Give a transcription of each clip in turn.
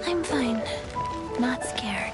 I'm fine. Not scared.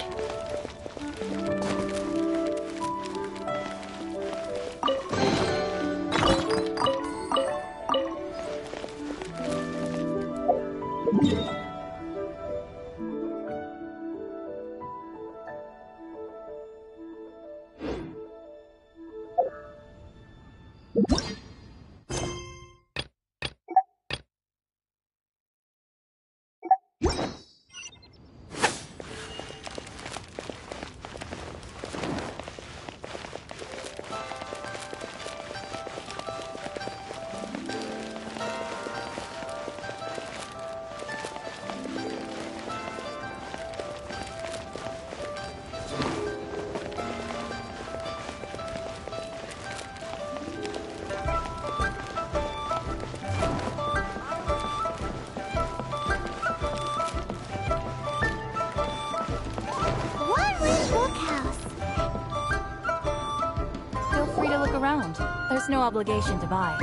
There's no obligation to buy.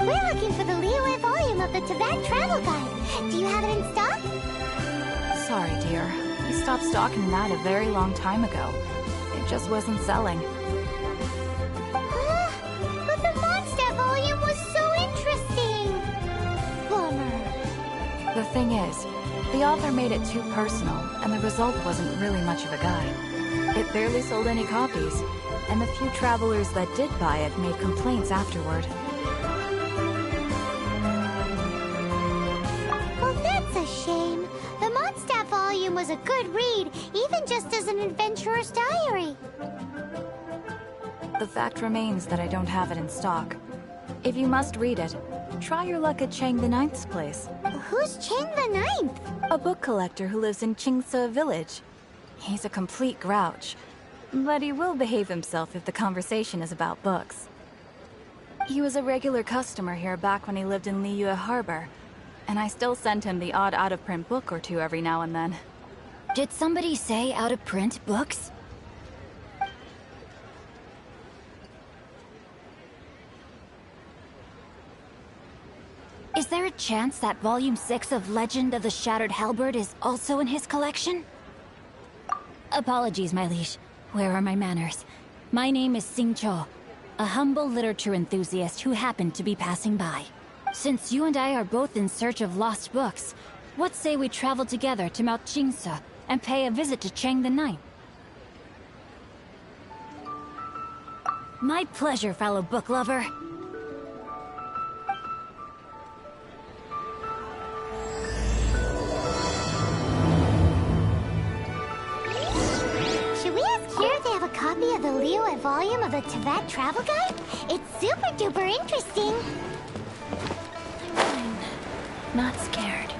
We're looking for the Liyue volume of the Tibet Travel Guide. Do you have it in stock? Sorry, dear. We stopped stocking that a very long time ago. It just wasn't selling. But the Mondstadt volume was so interesting! Bummer. The thing is, the author made it too personal, and the result wasn't really much of a guide. It barely sold any copies, and the few travelers that did buy it made complaints afterward. Well, that's a shame. The Mondstadt volume was a good read, even just as an adventurer's diary. The fact remains that I don't have it in stock. If you must read it, try your luck at Chang the Ninth's place. Who's Chang the Ninth? A book collector who lives in Qingce village. He's a complete grouch, but he will behave himself if the conversation is about books. He was a regular customer here back when he lived in Liyue Harbor, and I still send him the odd out-of-print book or two every now and then. Did somebody say out-of-print books? Is there a chance that Volume 6 of Legend of the Shattered Halberd is also in his collection? Apologies, my liege. Where are my manners? My name is Xingqiu, a humble literature enthusiast who happened to be passing by. Since you and I are both in search of lost books, what say we travel together to Mount Qingce and pay a visit to Chang the Ninth? My pleasure, fellow book lover. Copy of the Liyue volume of the Tibet Travel Guide? It's super duper interesting. I'm fine. Not scared.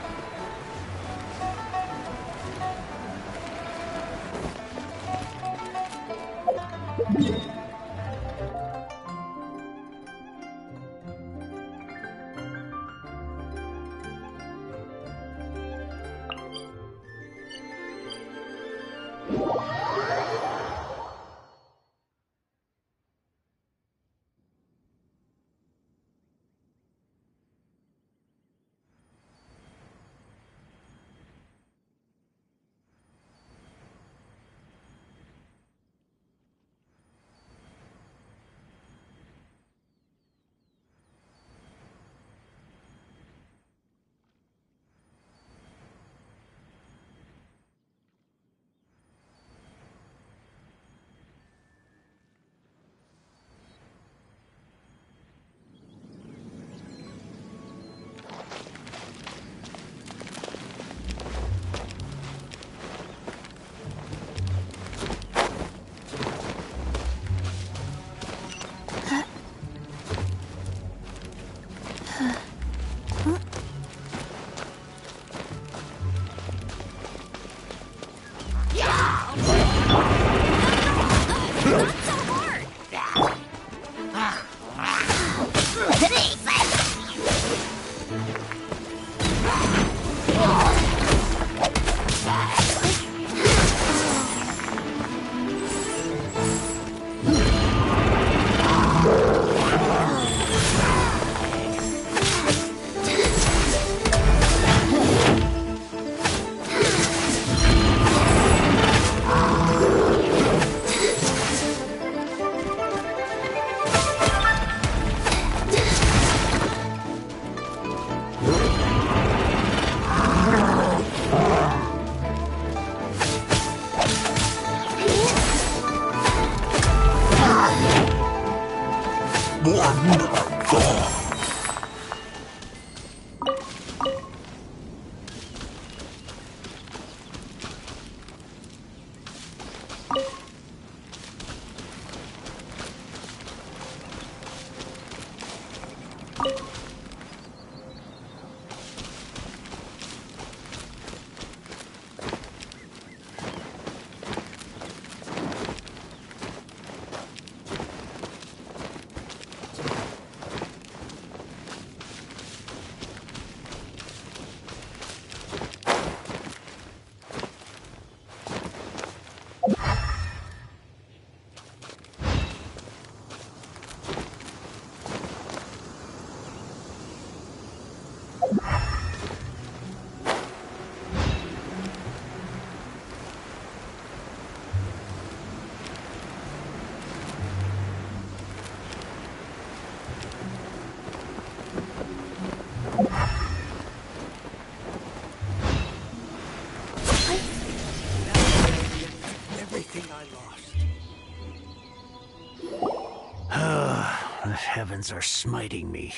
The heavens are smiting me.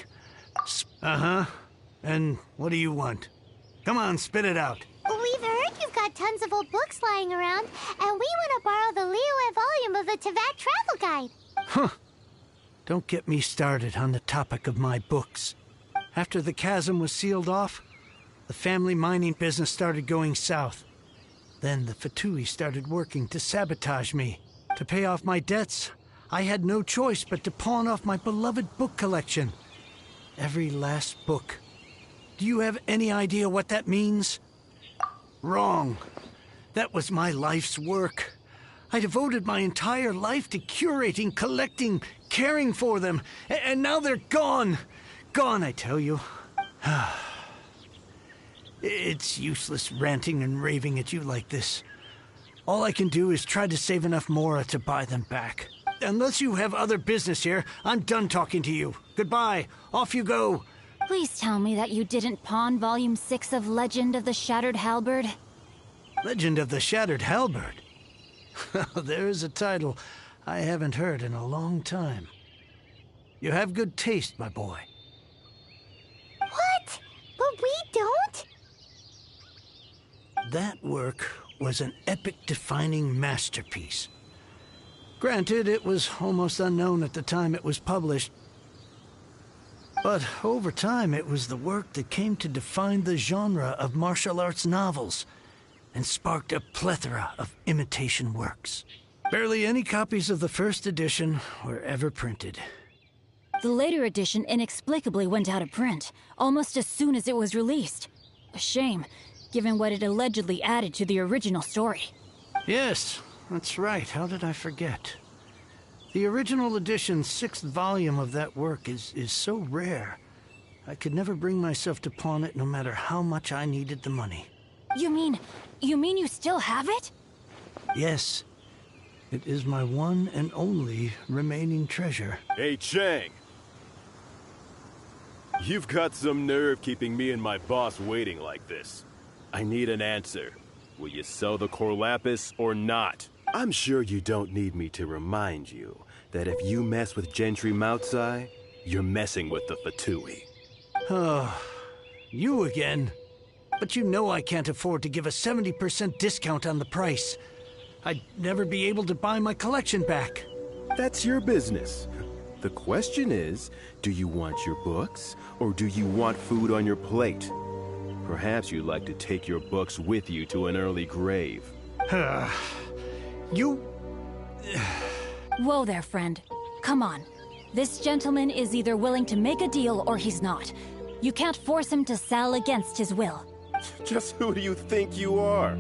Uh-huh. And what do you want? Come on, spit it out. We've heard you've got tons of old books lying around, and we want to borrow the Liyue volume of the Teyvat Travel Guide. Huh. Don't get me started on the topic of my books. After the chasm was sealed off, the family mining business started going south. Then the Fatui started working to sabotage me. To pay off my debts, I had no choice but to pawn off my beloved book collection. Every last book. Do you have any idea what that means? Wrong. That was my life's work. I devoted my entire life to curating, collecting, caring for them. And now they're gone. Gone, I tell you. It's useless ranting and raving at you like this. All I can do is try to save enough Mora to buy them back. Unless you have other business here, I'm done talking to you. Goodbye. Off you go. Please tell me that you didn't pawn Volume 6 of Legend of the Shattered Halberd. Legend of the Shattered Halberd? There is a title I haven't heard in a long time. You have good taste, my boy. What? But we don't? That work was an epic-defining masterpiece. Granted, it was almost unknown at the time it was published. But over time, it was the work that came to define the genre of martial arts novels and sparked a plethora of imitation works. Barely any copies of the first edition were ever printed. The later edition inexplicably went out of print, almost as soon as it was released. A shame, given what it allegedly added to the original story. Yes, that's right. How did I forget? The original edition's 6th volume of that work is so rare. I could never bring myself to pawn it no matter how much I needed the money. You mean you still have it? Yes. It is my one and only remaining treasure. Hey, Chang! You've got some nerve keeping me and my boss waiting like this. I need an answer. Will you sell the core lapis or not? I'm sure you don't need me to remind you that if you mess with Gentry Moutsai, you're messing with the Fatui. Oh, you again. But you know I can't afford to give a 70% discount on the price. I'd never be able to buy my collection back. That's your business. The question is, do you want your books, or do you want food on your plate? Perhaps you'd like to take your books with you to an early grave. You... Whoa there, friend. Come on. This gentleman is either willing to make a deal or he's not. You can't force him to sell against his will. Just who do you think you are?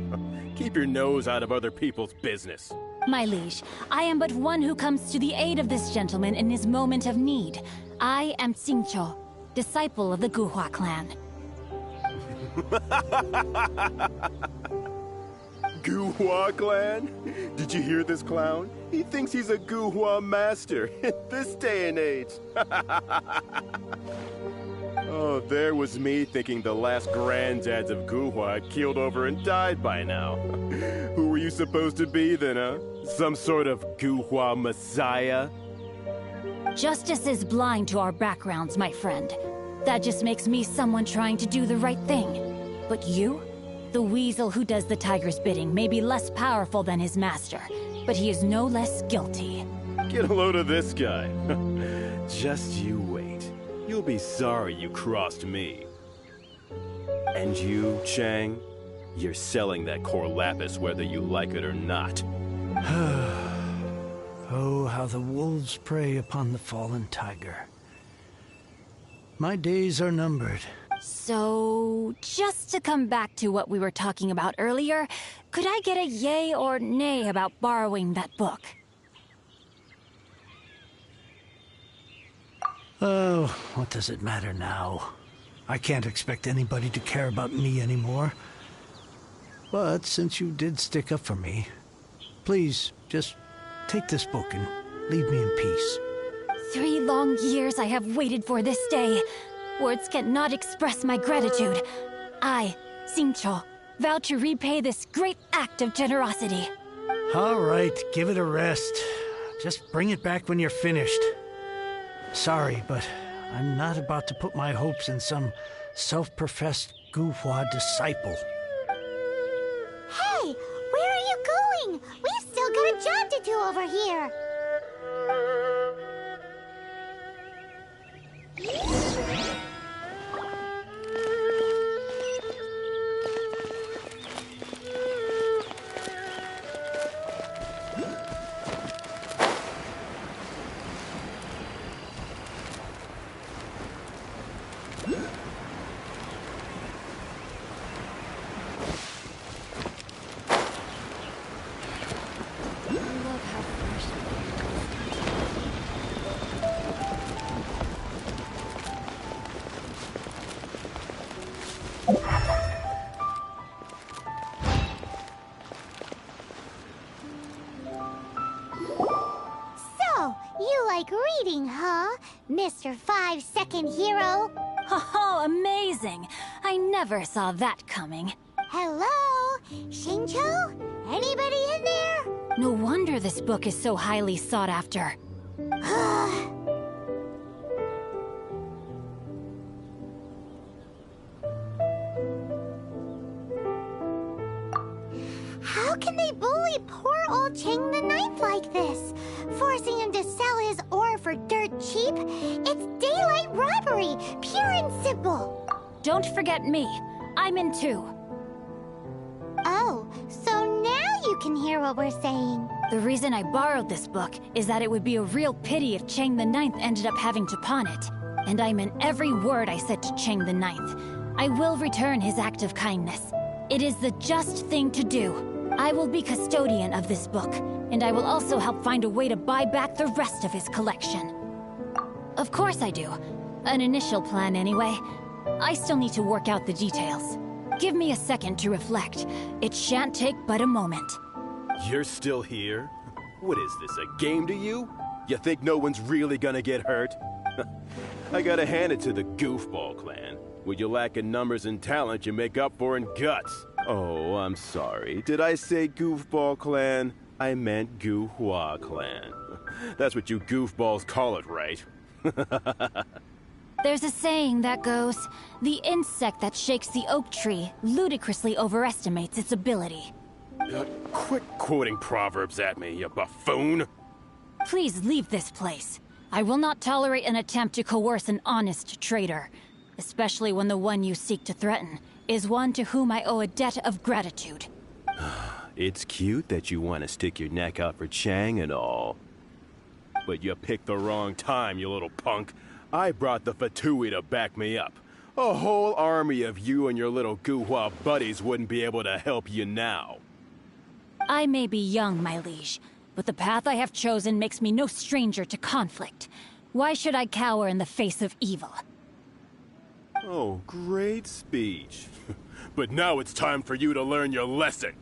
Keep your nose out of other people's business. My liege, I am but one who comes to the aid of this gentleman in his moment of need. I am Xingqiu, disciple of the Guhua clan. Guhua clan? Did you hear this clown? He thinks he's a Guhua master in this day and age. Oh, there was me thinking the last granddads of Guhua had keeled over and died by now. Who were you supposed to be then, huh? Some sort of Guhua messiah? Justice is blind to our backgrounds, my friend. That just makes me someone trying to do the right thing. But you? The weasel who does the tiger's bidding may be less powerful than his master, but he is no less guilty. Get a load of this guy. Just you wait. You'll be sorry you crossed me. And you, Chang? You're selling that core lapis whether you like it or not. Oh, how the wolves prey upon the fallen tiger. My days are numbered. So, just to come back to what we were talking about earlier, could I get a yay or nay about borrowing that book? Oh, what does it matter now? I can't expect anybody to care about me anymore. But since you did stick up for me, please, just take this book and leave me in peace. 3 long years I have waited for this day. Words cannot express my gratitude. I, Xingqiu, vow to repay this great act of generosity. All right, give it a rest. Just bring it back when you're finished. Sorry, but I'm not about to put my hopes in some self-professed Guhua disciple. Hey, where are you going? We've still got a job to do over here. Reading, huh? Mr. 5-second hero? Oh, amazing! I never saw that coming. Hello? Xingqiu? Anybody in there? No wonder this book is so highly sought after. How can they bully poor old Chang the Ninth like this? Forcing him to sell his ore for dirt cheap? It's daylight robbery, pure and simple. Don't forget me. I'm in too. Oh, so now you can hear what we're saying. The reason I borrowed this book is that it would be a real pity if Chang the Ninth ended up having to pawn it. And I meant every word I said to Chang the Ninth. I will return his act of kindness. It is the just thing to do. I will be custodian of this book, and I will also help find a way to buy back the rest of his collection. Of course I do. An initial plan anyway. I still need to work out the details. Give me a second to reflect. It shan't take but a moment. You're still here? What is this, a game to you? You think no one's really gonna get hurt? I gotta hand it to the Goofball clan. What you lack in numbers and talent, you make up for in guts. Oh, I'm sorry. Did I say Goofball clan? I meant Guhua clan. That's what you goofballs call it, right? There's a saying that goes, the insect that shakes the oak tree ludicrously overestimates its ability. Quit quoting proverbs at me, you buffoon! Please leave this place. I will not tolerate an attempt to coerce an honest trader, especially when the one you seek to threaten is one to whom I owe a debt of gratitude. It's cute that you want to stick your neck out for Chang and all. But you picked the wrong time, you little punk. I brought the Fatui to back me up. A whole army of you and your little Guhua buddies wouldn't be able to help you now. I may be young, my liege, but the path I have chosen makes me no stranger to conflict. Why should I cower in the face of evil? Oh, great speech. But now it's time for you to learn your lesson.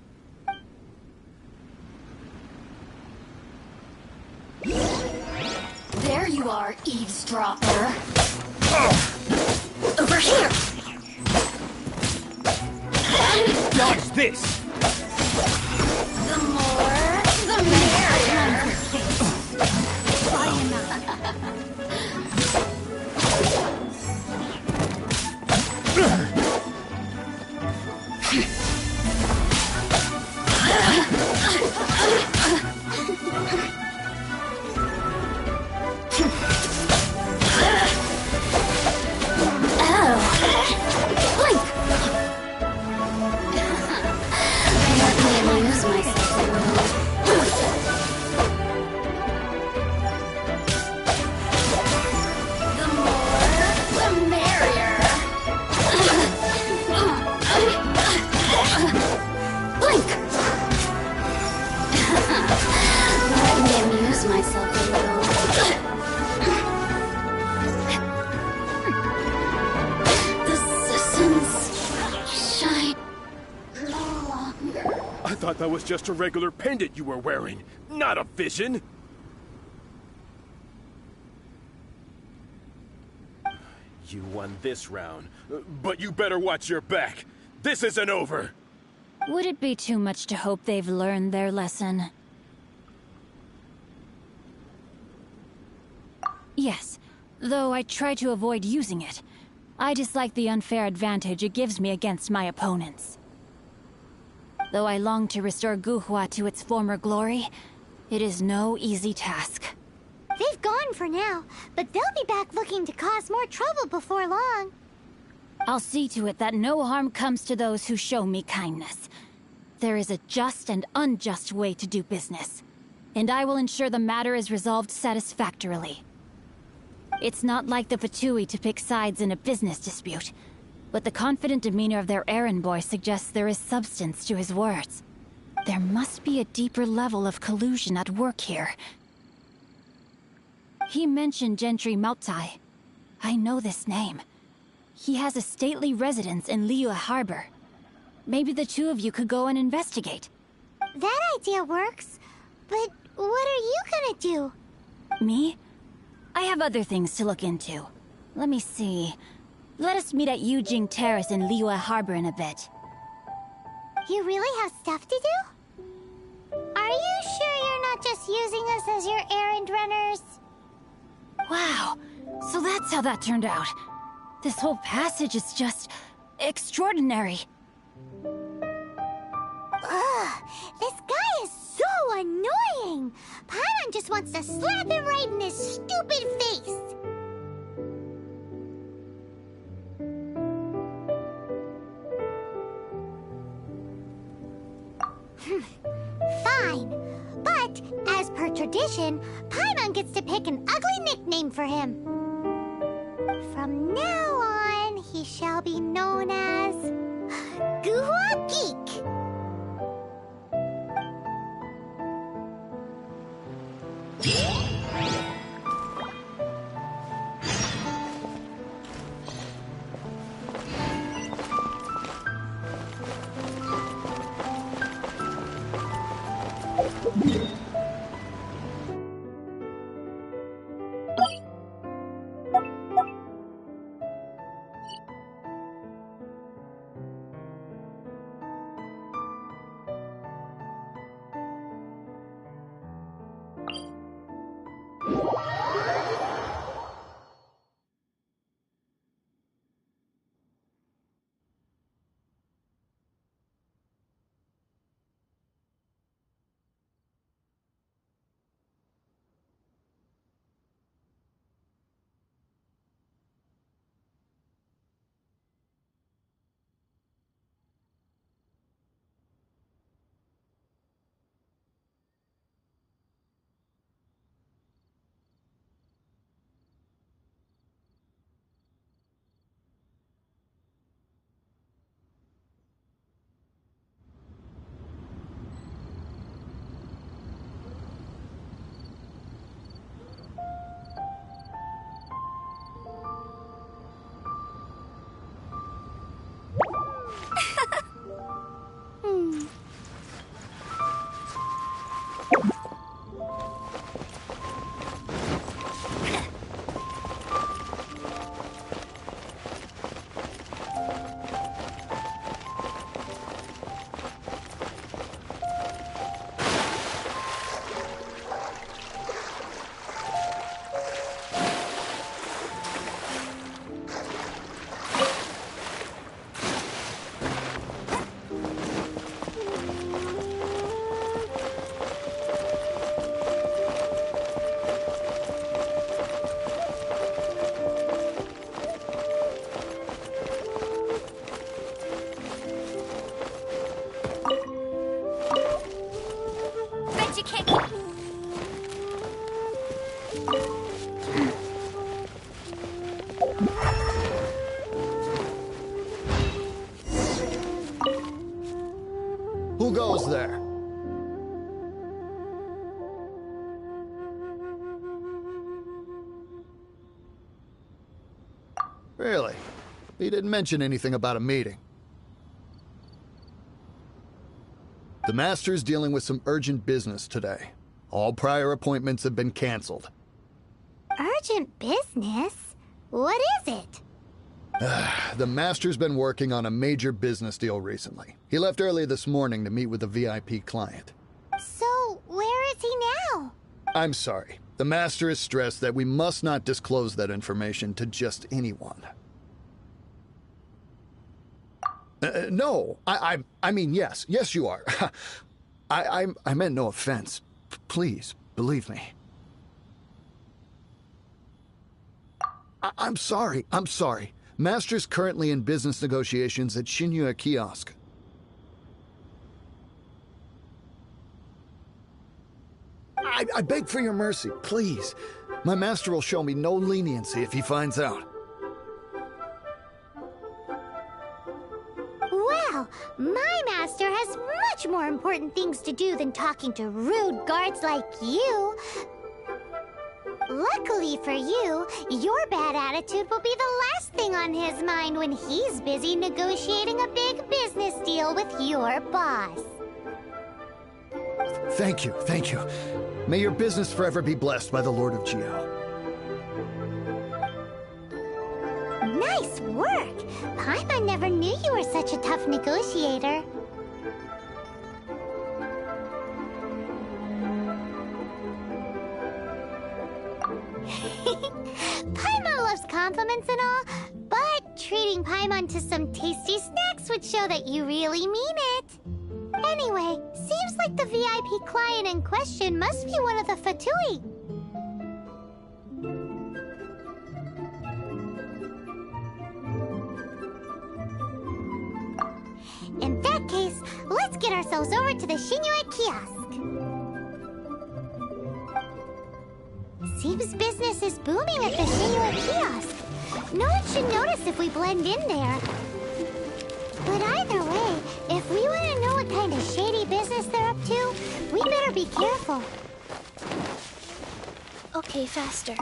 There you are, eavesdropper. Over here! What's this? The more, the merrier. I thought that was just a regular pendant you were wearing, not a vision! You won this round, but you better watch your back. This isn't over! Would it be too much to hope they've learned their lesson? Yes, though I try to avoid using it. I dislike the unfair advantage it gives me against my opponents. Though I long to restore Guhua to its former glory, it is no easy task. They've gone for now, but they'll be back looking to cause more trouble before long. I'll see to it that no harm comes to those who show me kindness. There is a just and unjust way to do business, and I will ensure the matter is resolved satisfactorily. It's not like the Fatui to pick sides in a business dispute, but the confident demeanor of their errand boy suggests there is substance to his words. There must be a deeper level of collusion at work here. He mentioned Gentry Maotai. I know this name. He has a stately residence in Liyue Harbor. Maybe the two of you could go and investigate. That idea works, but what are you gonna do? Me? I have other things to look into. Let me see. Let us meet at Yujing Terrace in Liyue Harbor in a bit. You really have stuff to do? Are you sure you're not just using us as your errand runners? Wow, so that's how that turned out. This whole passage is just extraordinary. Ugh, this guy is so annoying! Paimon just wants to slap him right in his stupid face! Fine. But, as per tradition, Paimon gets to pick an ugly nickname for him. From now on, he shall be known as... Guhua Geek! almost there. Really? He didn't mention anything about a meeting. The Master's dealing with some urgent business today. All prior appointments have been canceled. Urgent business? What is it? The Master's been working on a major business deal recently. He left early this morning to meet with a VIP client. So, where is he now? I'm sorry. The Master is stressed that we must not disclose that information to just anyone. No, I mean, yes. Yes, you are. I meant no offense. Please, believe me. I'm sorry. Master's currently in business negotiations at Shinya Kiosk. I beg for your mercy, please. My master will show me no leniency if he finds out. Well, my master has much more important things to do than talking to rude guards like you. Luckily for you, your bad attitude will be the last thing on his mind when he's busy negotiating a big business deal with your boss. Thank you. May your business forever be blessed by the Lord of Geo. Nice work! Paimon never knew you were such a tough negotiator. Paimon loves compliments and all, but treating Paimon to some tasty snacks would show that you really mean it. Anyway, seems like the VIP client in question must be one of the Fatui. In that case, let's get ourselves over to the Shinya Kiosk. Seems business is booming at the Shinya Kiosk. No one should notice if we blend in there. But either way, if we want to know what kind of shady business they're up to, we better be careful. Okay, faster.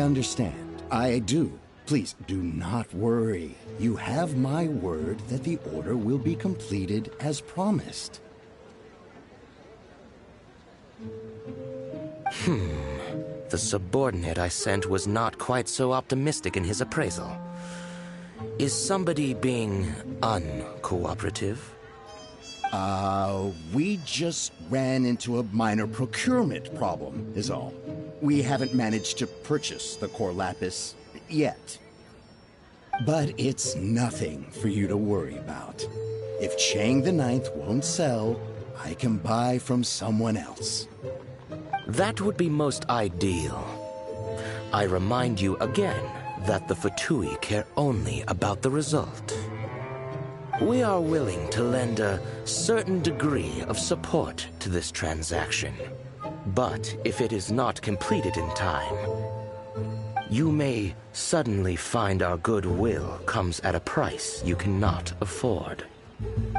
understand. I do. Please, do not worry. You have my word that the order will be completed as promised. The subordinate I sent was not quite so optimistic in his appraisal. Is somebody being uncooperative? We just ran into a minor procurement problem, is all. We haven't managed to purchase the core lapis yet. But it's nothing for you to worry about. If Chang the Ninth won't sell, I can buy from someone else. That would be most ideal. I remind you again that the Fatui care only about the result. We are willing to lend a certain degree of support to this transaction. But if it is not completed in time, you may suddenly find our goodwill comes at a price you cannot afford.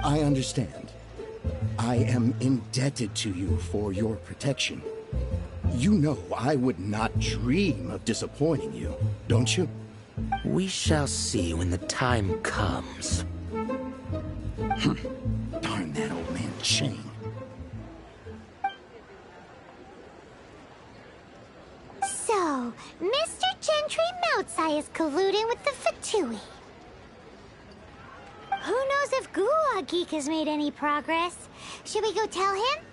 I understand. I am indebted to you for your protection. You know I would not dream of disappointing you, don't you? We shall see when the time comes. Darn that old man Chang. So, Mr. Gentry Moutsai is colluding with the Fatui. Who knows if Gua Geek has made any progress? Should we go tell him?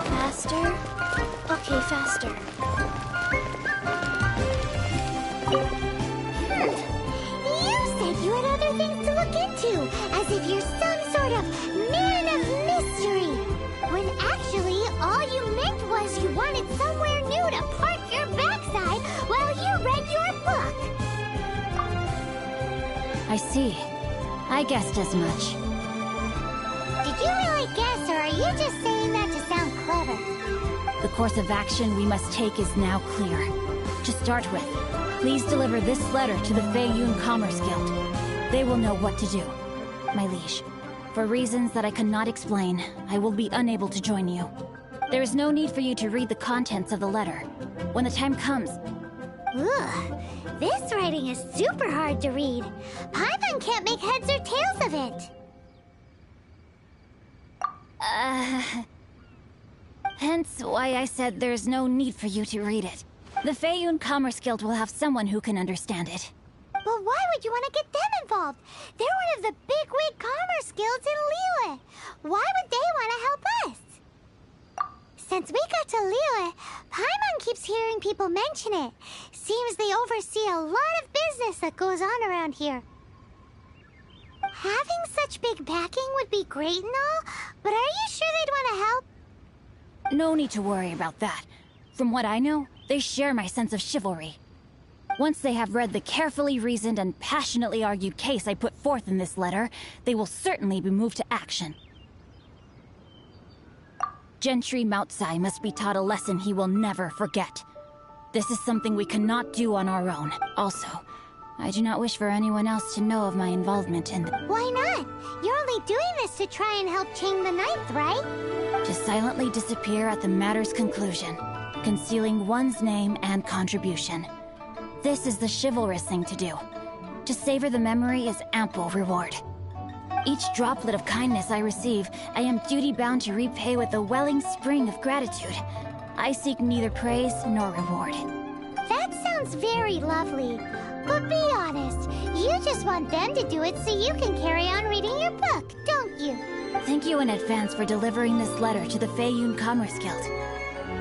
Faster? Okay, faster. You said you had other things to look into, as if you're some sort of man of mystery. When actually, all you meant was you wanted somewhere new to park your backside while you read your book. I see. I guessed as much. Did you really guess, or are you just saying that to sound clever? The course of action we must take is now clear. To start with, please deliver this letter to the Feiyun Commerce Guild. They will know what to do. My liege, for reasons that I cannot explain, I will be unable to join you. There is no need for you to read the contents of the letter. When the time comes... Ugh, this writing is super hard to read. Paimon can't make heads or tails of it. Hence why I said there's no need for you to read it. The Feiyun Commerce Guild will have someone who can understand it. But why would you want to get them involved? They're one of the bigwig commerce guilds in Liyue. Why would they want to help us? Since we got to Liyue, Paimon keeps hearing people mention it. Seems they oversee a lot of business that goes on around here. Having such big backing would be great and all, but are you sure they'd want to help? No need to worry about that. From what I know, they share my sense of chivalry. Once they have read the carefully reasoned and passionately argued case I put forth in this letter, they will certainly be moved to action. Gentry Moutsai must be taught a lesson he will never forget. This is something we cannot do on our own. Also, I do not wish for anyone else to know of my involvement in... Why not? You're only doing this to try and help Chang the Ninth, right? To silently disappear at the matter's conclusion, concealing one's name and contribution. This is the chivalrous thing to do. To savor the memory is ample reward. Each droplet of kindness I receive, I am duty-bound to repay with a welling spring of gratitude. I seek neither praise nor reward. That sounds very lovely. But be honest, you just want them to do it so you can carry on reading your book, don't you? Thank you in advance for delivering this letter to the Feiyun Commerce Guild.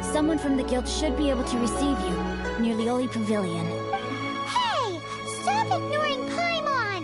Someone from the guild should be able to receive you near Lioli Pavilion. Hey! Stop ignoring Paimon!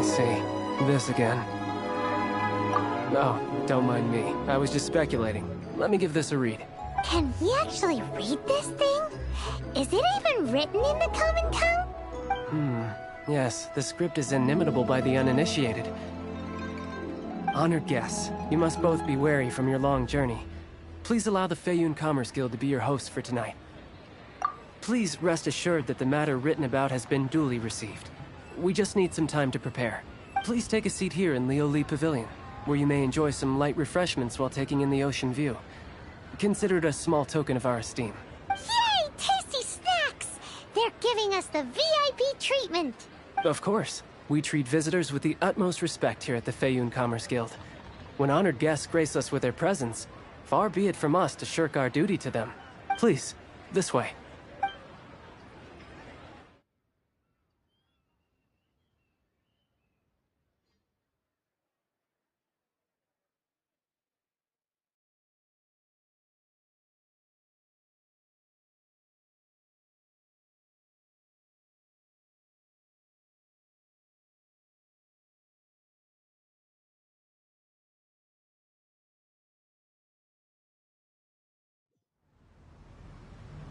see. This again. Oh, don't mind me. I was just speculating. Let me give this a read. Can we actually read this thing? Is it even written in the common tongue? Yes, the script is inimitable by the uninitiated. Honored guests, you must both be wary from your long journey. Please allow the Feiyun Commerce Guild to be your host for tonight. Please rest assured that the matter written about has been duly received. We just need some time to prepare. Please take a seat here in Leo Li Pavilion, where you may enjoy some light refreshments while taking in the ocean view. Consider it a small token of our esteem. Yay! Tasty snacks! They're giving us the VIP treatment! Of course. We treat visitors with the utmost respect here at the Feiyun Commerce Guild. When honored guests grace us with their presence, far be it from us to shirk our duty to them. Please, this way.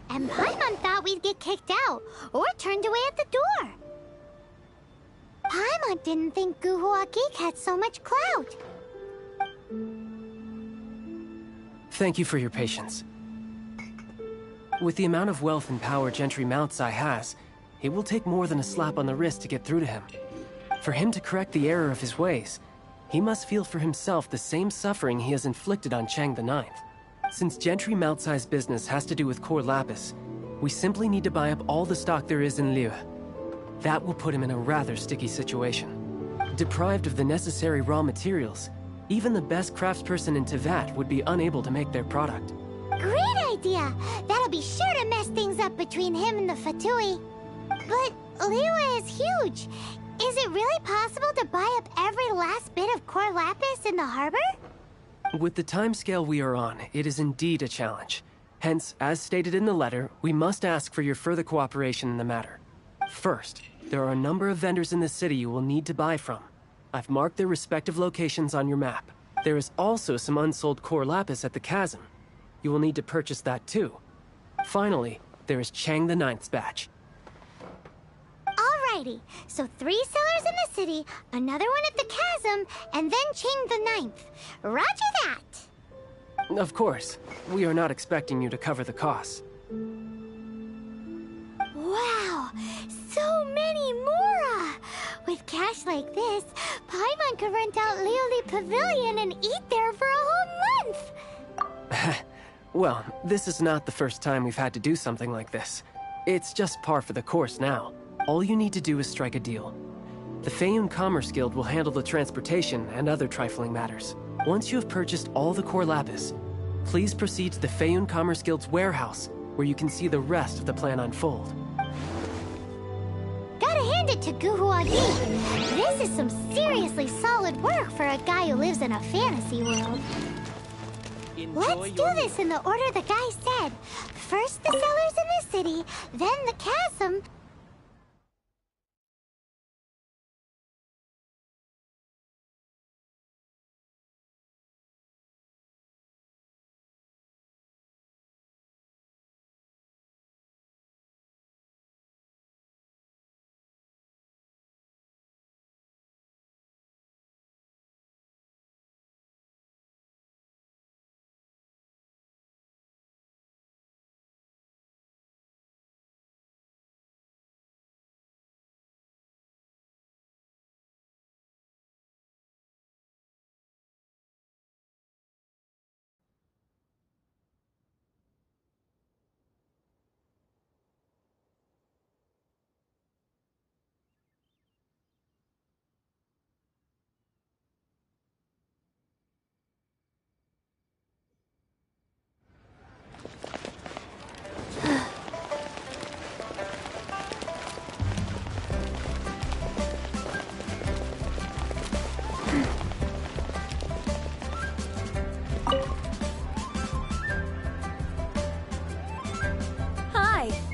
And Paimon thought we'd get kicked out, or turned away at the door. Paimon didn't think Guhua Geek had so much clout. Thank you for your patience. With the amount of wealth and power Gentry Mount'sai has, it will take more than a slap on the wrist to get through to him. For him to correct the error of his ways, he must feel for himself the same suffering he has inflicted on Chang the Ninth. Since Gentry Mount'sai's business has to do with core lapis, we simply need to buy up all the stock there is in Liu. That will put him in a rather sticky situation. Deprived of the necessary raw materials, even the best craftsperson in Tevat would be unable to make their product. Great idea! That'll be sure to mess things up between him and the Fatui. But Liyue is huge. Is it really possible to buy up every last bit of core lapis in the harbor? With the timescale we are on, it is indeed a challenge. Hence, as stated in the letter, we must ask for your further cooperation in the matter. First, there are a number of vendors in the city you will need to buy from. I've marked their respective locations on your map. There is also some unsold core lapis at the chasm. You will need to purchase that too. Finally, there is Chang the Ninth's batch. Alrighty, so 3 sellers in the city, another one at the chasm, and then Chang the Ninth. Roger that! Of course, we are not expecting you to cover the costs. Wow, so many Mora! With cash like this, Paimon could rent out Lioli Pavilion and eat there for a whole month! Well, this is not the first time we've had to do something like this. It's just par for the course now. All you need to do is strike a deal. The Feiyun Commerce Guild will handle the transportation and other trifling matters. Once you have purchased all the core lapis, please proceed to the Feiyun Commerce Guild's warehouse, where you can see the rest of the plan unfold. Gotta hand it to Guhua Geek. This is some seriously solid work for a guy who lives in a fantasy world. Let's do this in the order the guy said. First the sellers in the city, then the chasm.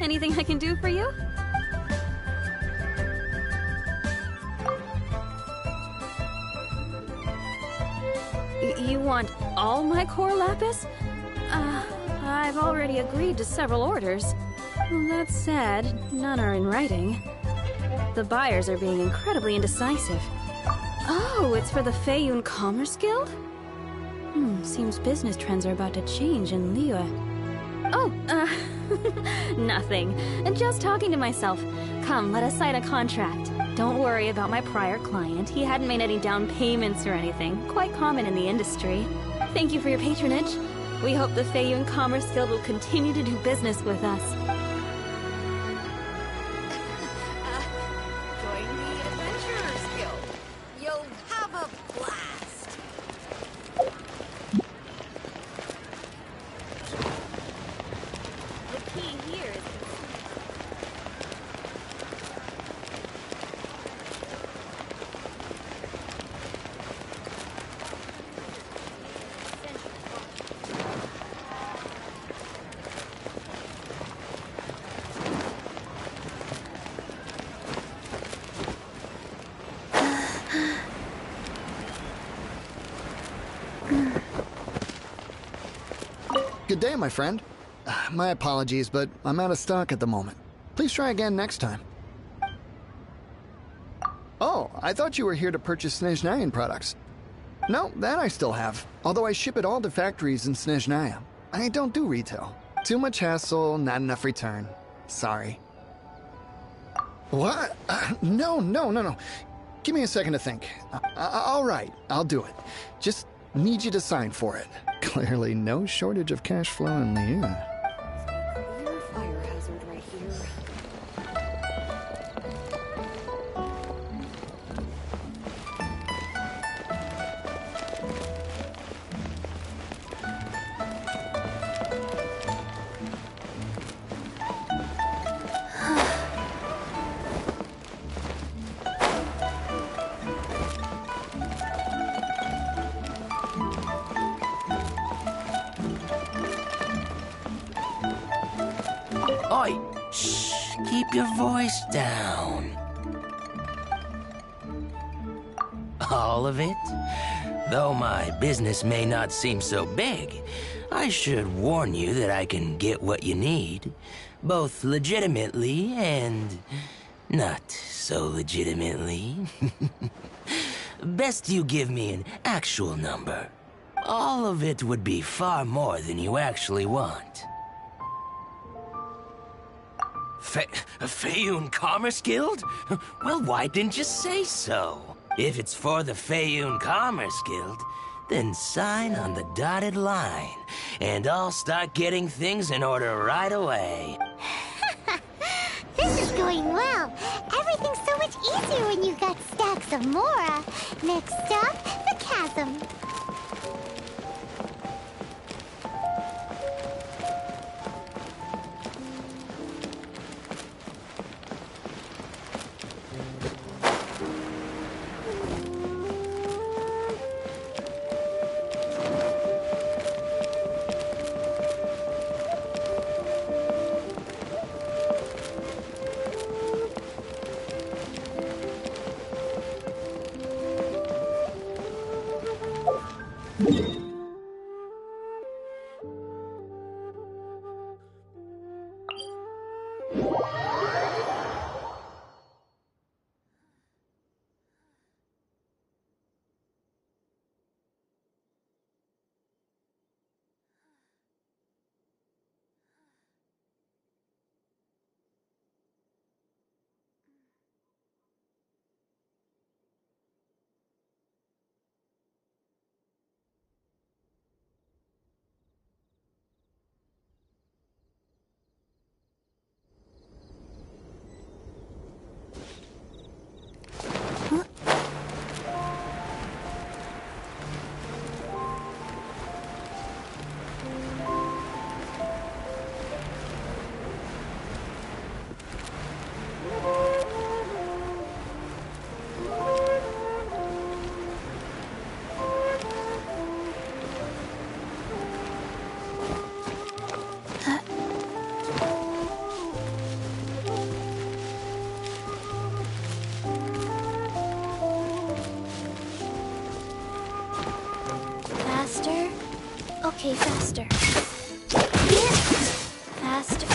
Anything I can do for you? You want all my core lapis? I've already agreed to several orders. That said, none are in writing. The buyers are being incredibly indecisive. Oh, it's for the Feiyun Commerce Guild? Seems business trends are about to change in Liyue. Oh, nothing. Just talking to myself. Come, let us sign a contract. Don't worry about my prior client. He hadn't made any down payments or anything. Quite common in the industry. Thank you for your patronage. We hope the Feiyun Commerce Guild will continue to do business with us. Join the Adventurers Guild. You'll have a blast. The key here is Good day, my friend. My apologies, but I'm out of stock at the moment. Please try again next time. Oh, I thought you were here to purchase Snezhnayan products. No, that I still have, although I ship it all to factories in Snezhnaya. I don't do retail. Too much hassle, not enough return. Sorry. What? No. Give me a second to think. All right, I'll do it. Just need you to sign for it. Clearly no shortage of cash flow in Liyue. fire hazard right here. Oi! Shh! Keep your voice down. All of it? Though my business may not seem so big, I should warn you that I can get what you need, both legitimately and not so legitimately. Best you give me an actual number. All of it would be far more than you actually want. Feiyun Commerce Guild? Well, why didn't you say so? If it's for the Feiyun Commerce Guild, then sign on the dotted line, and I'll start getting things in order right away. This is going well. Everything's so much easier when you've got stacks of Mora. Next up, the chasm. Okay, faster. Faster.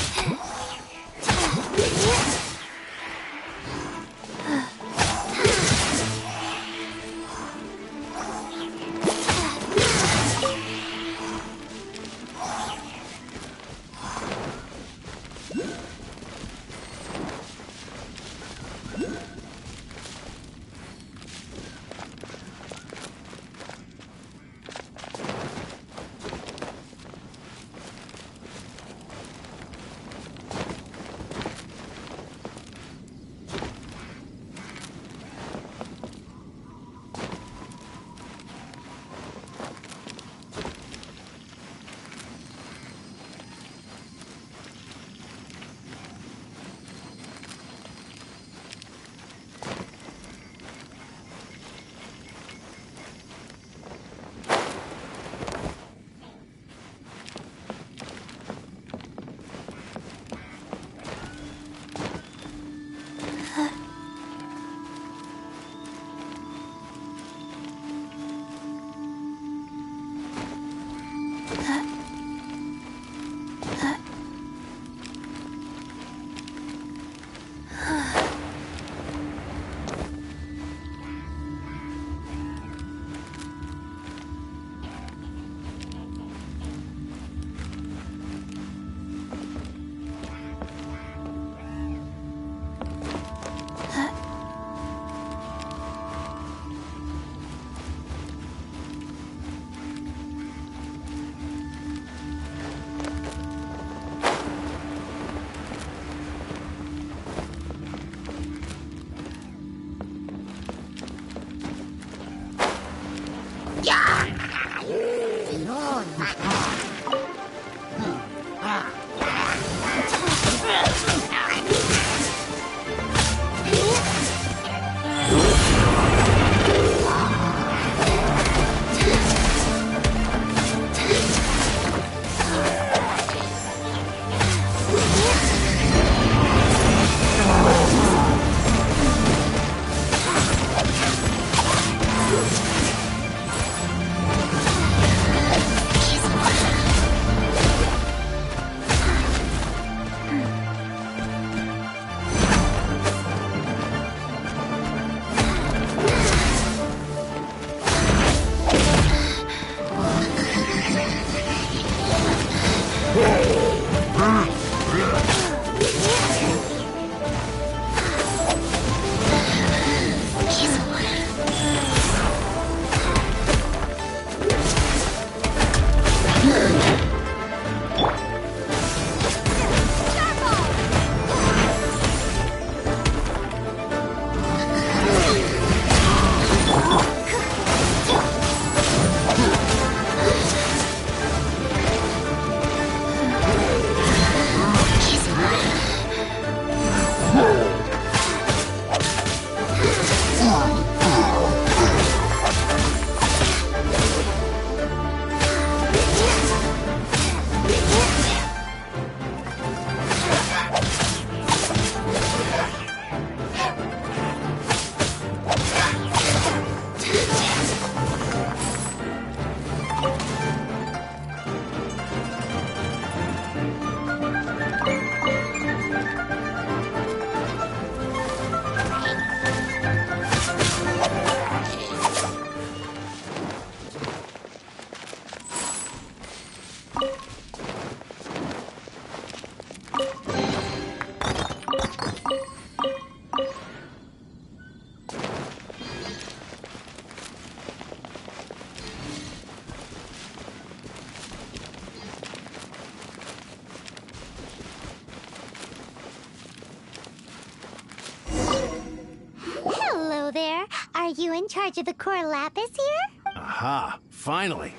Are you in charge of the core lapis here? Aha, finally.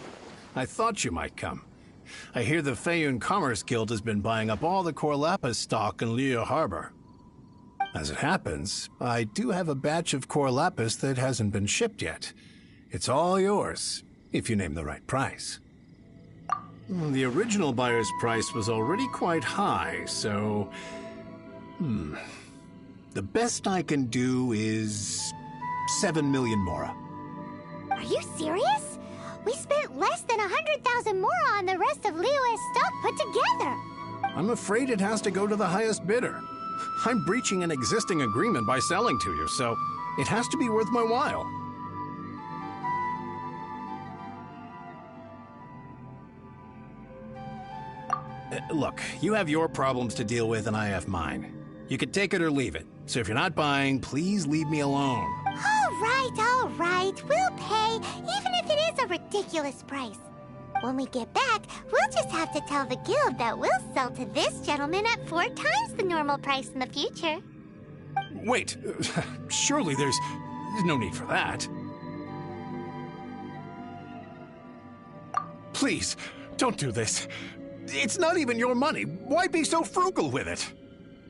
I thought you might come. I hear the Feiyun Commerce Guild has been buying up all the core lapis stock in Liu Harbor. As it happens, I do have a batch of core lapis that hasn't been shipped yet. It's all yours, if you name the right price. The original buyer's price was already quite high, so... The best I can do is 7 million mora. Are you serious? We spent less than 100,000 more on the rest of Liyue's stock put together. I'm afraid it has to go to the highest bidder. I'm breaching an existing agreement by selling to you, so it has to be worth my while. Look, you have your problems to deal with and I have mine. You could take it or leave it. So if you're not buying, please leave me alone. All right. We'll pay, even if it is a ridiculous price. When we get back, we'll just have to tell the guild that we'll sell to this gentleman at 4 times the normal price in the future. Wait, surely there's no need for that. Please, don't do this. It's not even your money. Why be so frugal with it?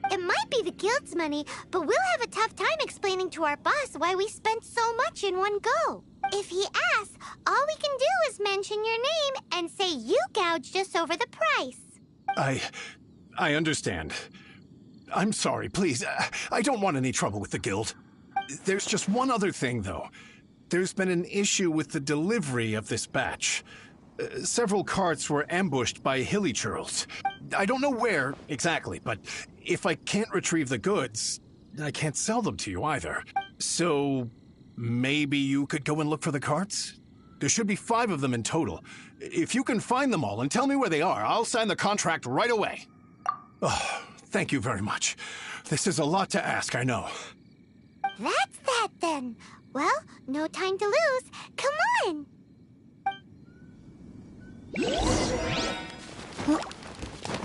It might be the guild's money, but we'll have a tough time explaining to our boss why we spent so much in one go. If he asks, all we can do is mention your name and say you gouged us over the price. I understand. I'm sorry, please. I don't want any trouble with the guild. There's just one other thing, though. There's been an issue with the delivery of this batch. Several carts were ambushed by hilly churls. I don't know where exactly, but if I can't retrieve the goods, I can't sell them to you either. So maybe you could go and look for the carts? There should be 5 of them in total. If you can find them all and tell me where they are, I'll sign the contract right away. Oh, thank you very much. This is a lot to ask, I know. That's that then. Well, no time to lose. Come on!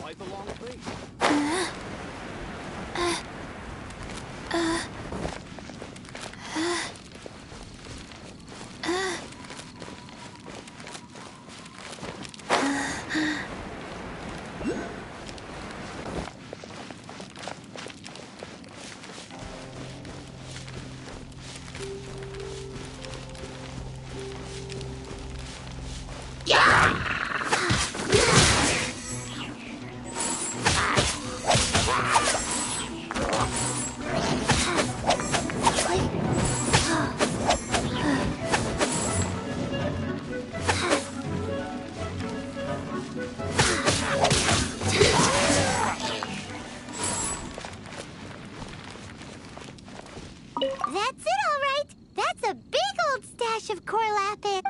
Quite the long thing. That's it, all right. That's a big old stash of core lapis.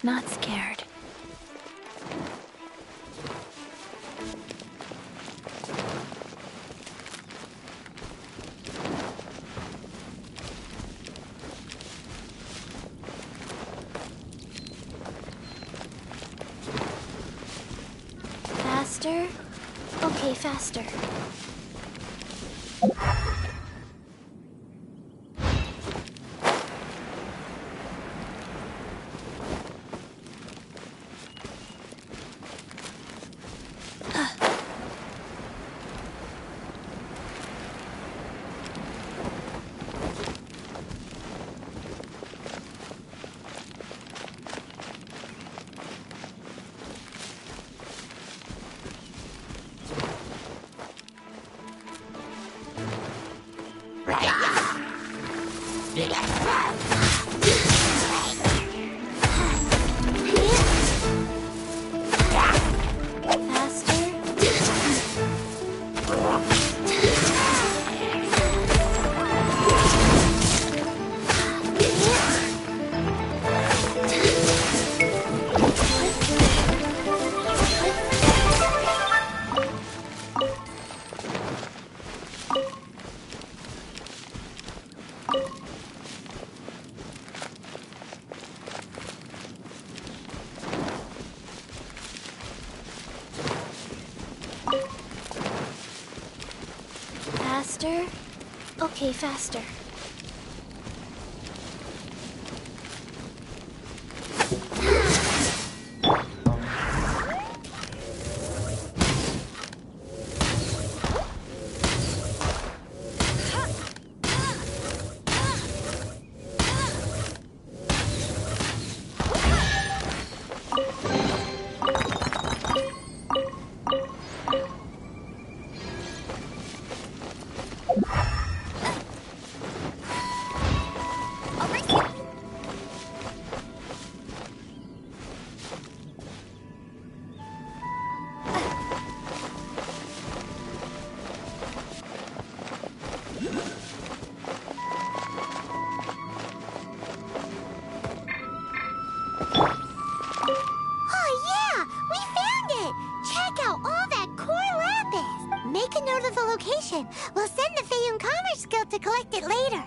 not scared. Faster? Okay, faster. Faster? Okay, faster. We'll send the Fayun Commerce Guild to collect it later.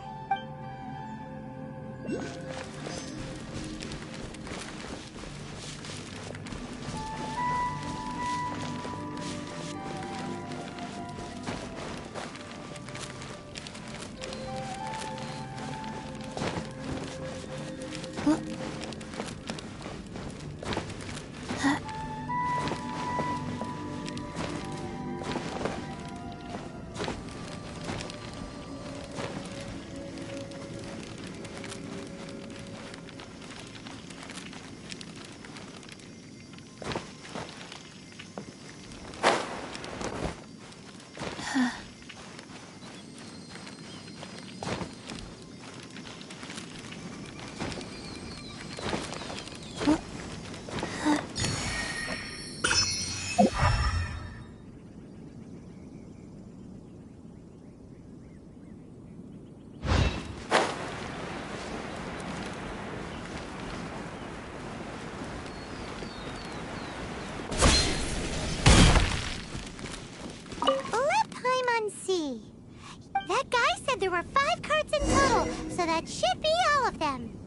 That guy said there were 5 carts in total, so that should be all of them.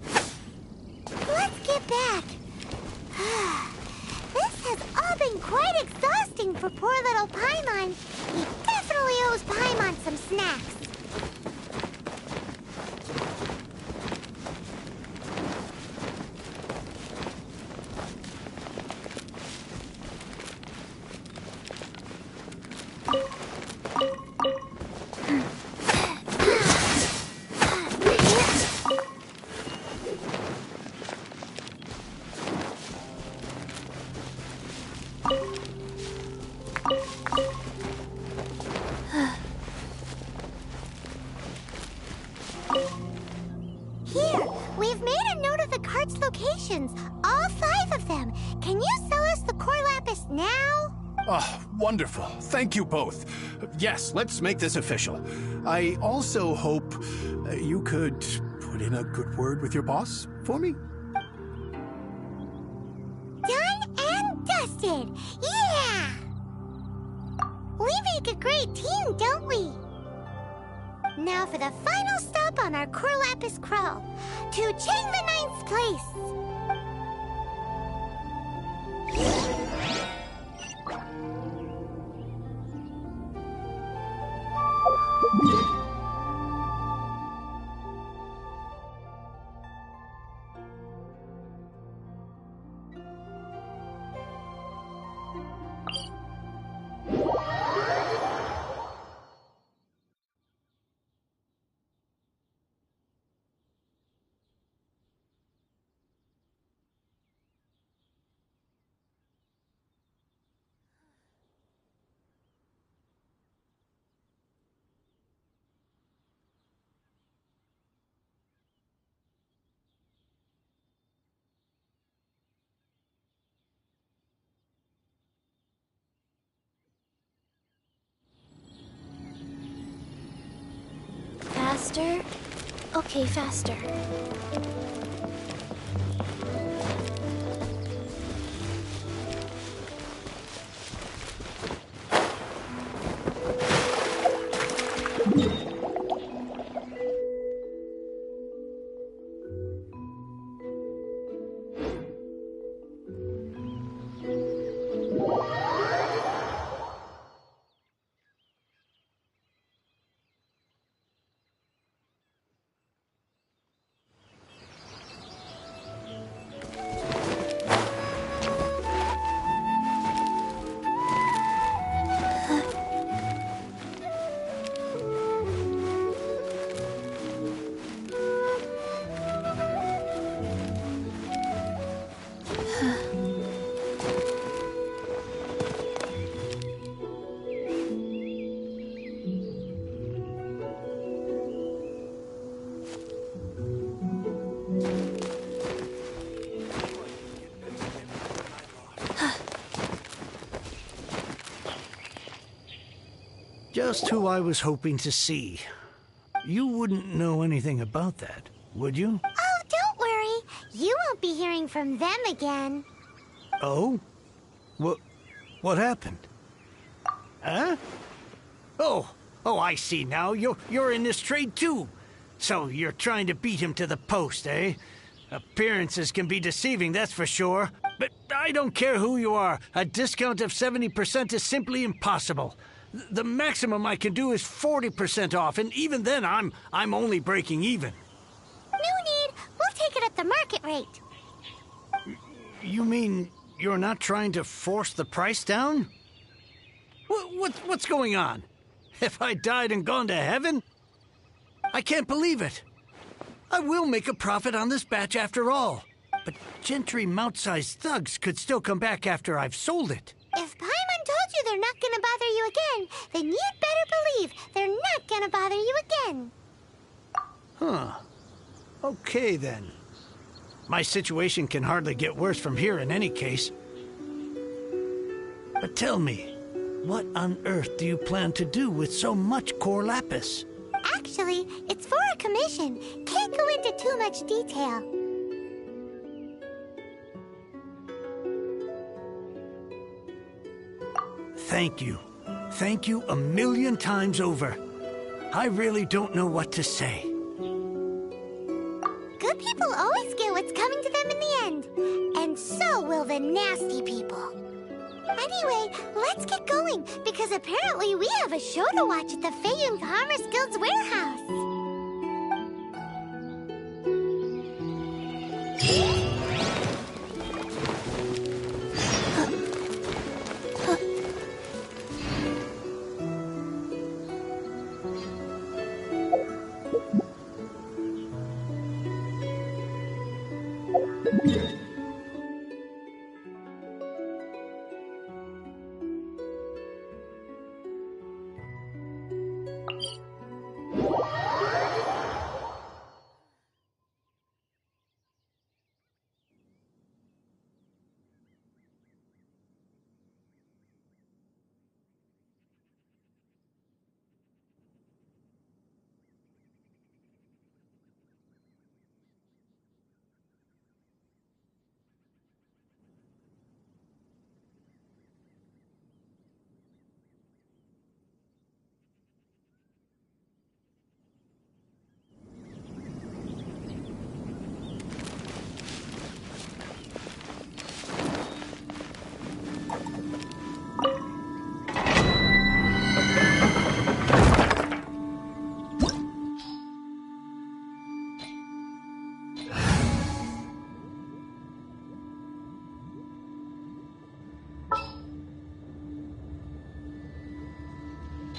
Let's get back. This has all been quite exhausting for poor little Paimon. He definitely owes Paimon some snacks. All 5 of them. Can you sell us the core lapis now? Oh, wonderful. Thank you both. Yes, let's make this official. I also hope you could put in a good word with your boss for me? and dusted! Yeah! We make a great team, don't we? Now for the final stop on our Corlapis crawl, to Changma Ninth's place. Faster? Okay, faster. Just who I was hoping to see. You wouldn't know anything about that, would you? Oh, don't worry. You won't be hearing from them again. Oh? What happened? Huh? Oh, I see now. You're in this trade too. So you're trying to beat him to the post, eh? Appearances can be deceiving, that's for sure. But I don't care who you are. A discount of 70% is simply impossible. The maximum I can do is 40% off, and even then I'm only breaking even. No need. We'll take it at the market rate. You mean you're not trying to force the price down? What's going on? Have I died and gone to heaven? I can't believe it. I will make a profit on this batch after all. But Gentry mount-sized thugs could still come back after I've sold it. If Paimon told you they're not gonna bother you again, then you'd better believe they're not gonna bother you again. Huh. Okay, then. My situation can hardly get worse from here in any case. But tell me, what on earth do you plan to do with so much core lapis? Actually, it's for a commission. Can't go into too much detail. Thank you. Thank you a million times over. I really don't know what to say. Good people always get what's coming to them in the end. And so will the nasty people. Anyway, let's get going, because apparently we have a show to watch at the Feiyun Commerce Guild's warehouse.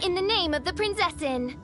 In the name of the Prinzessin!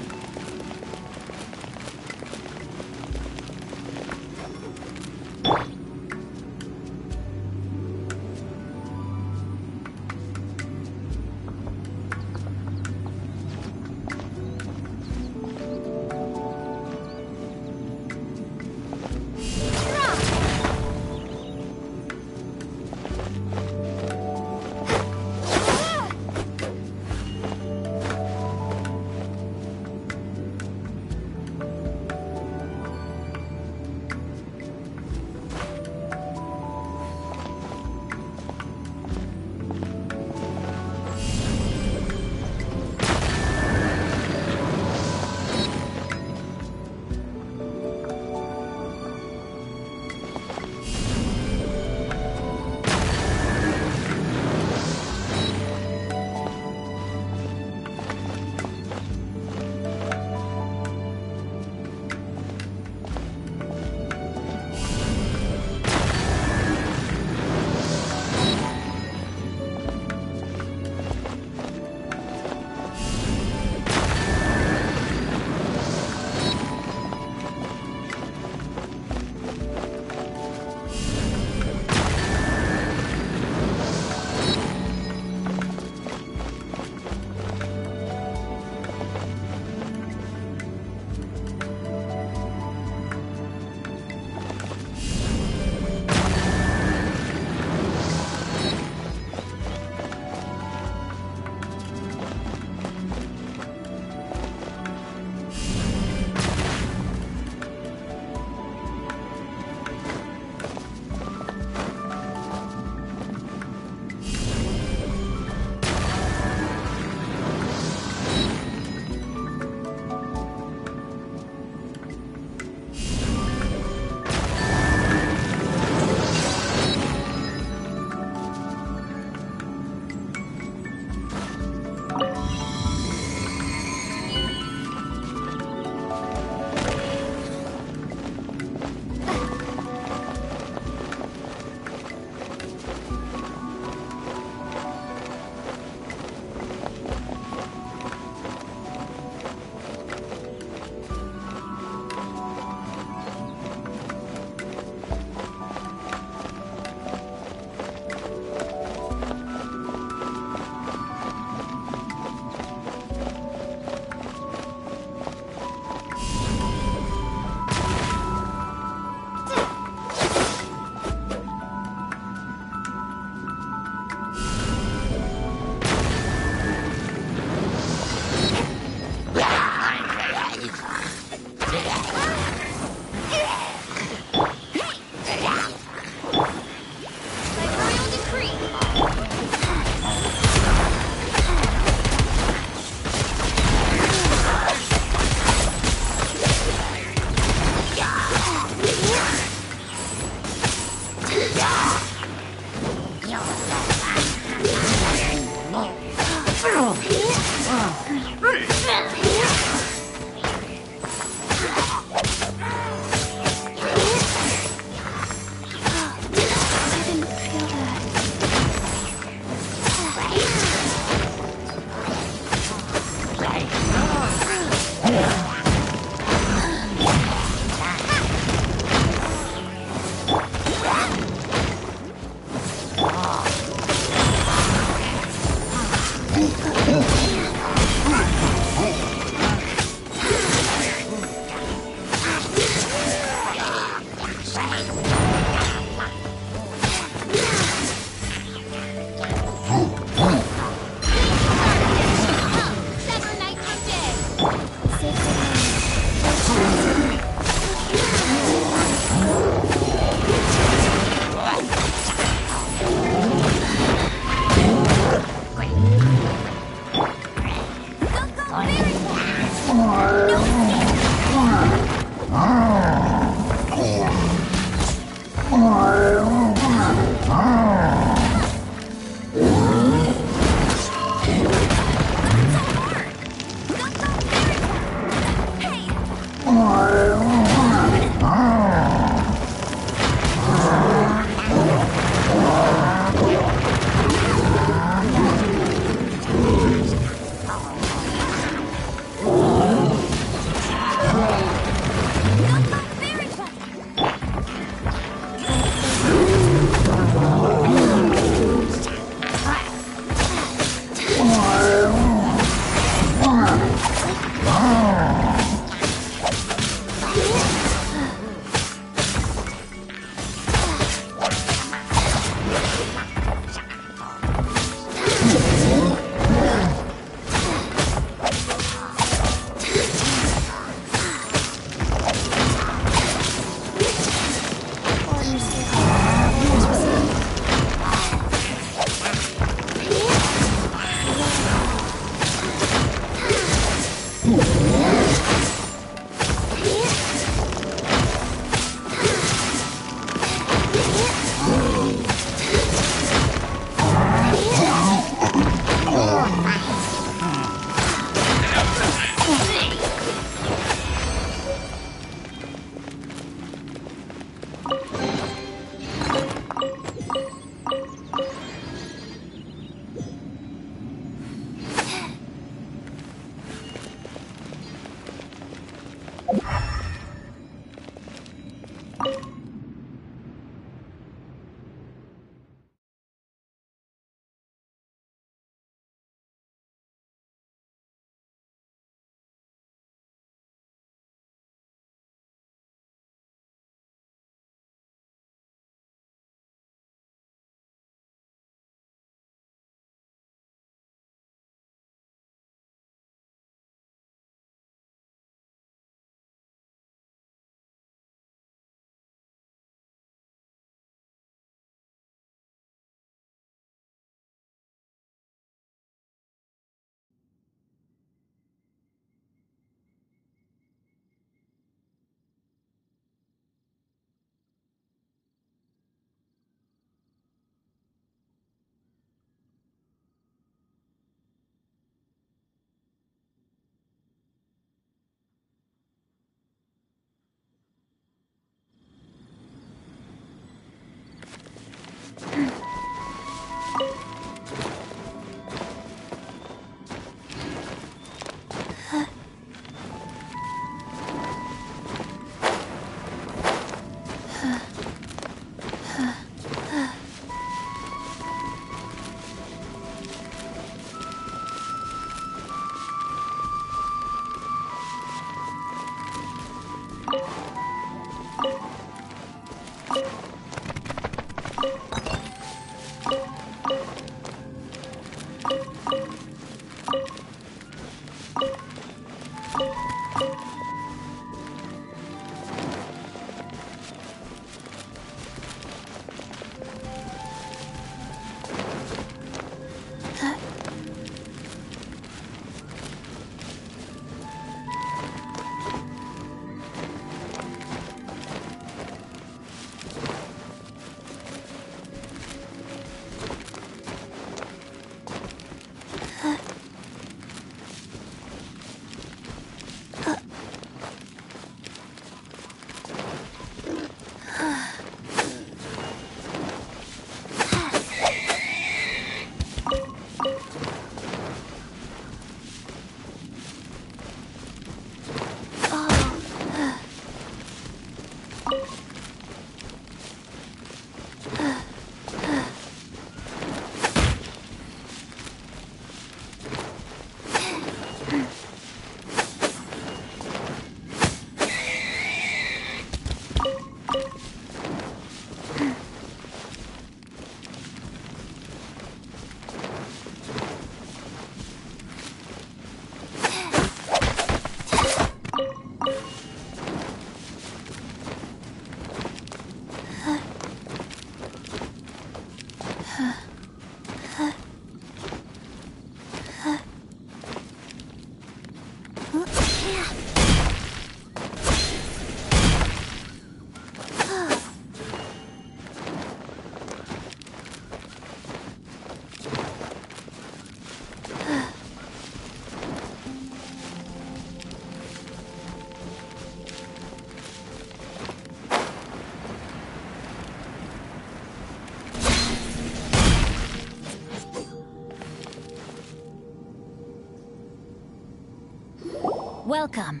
Welcome.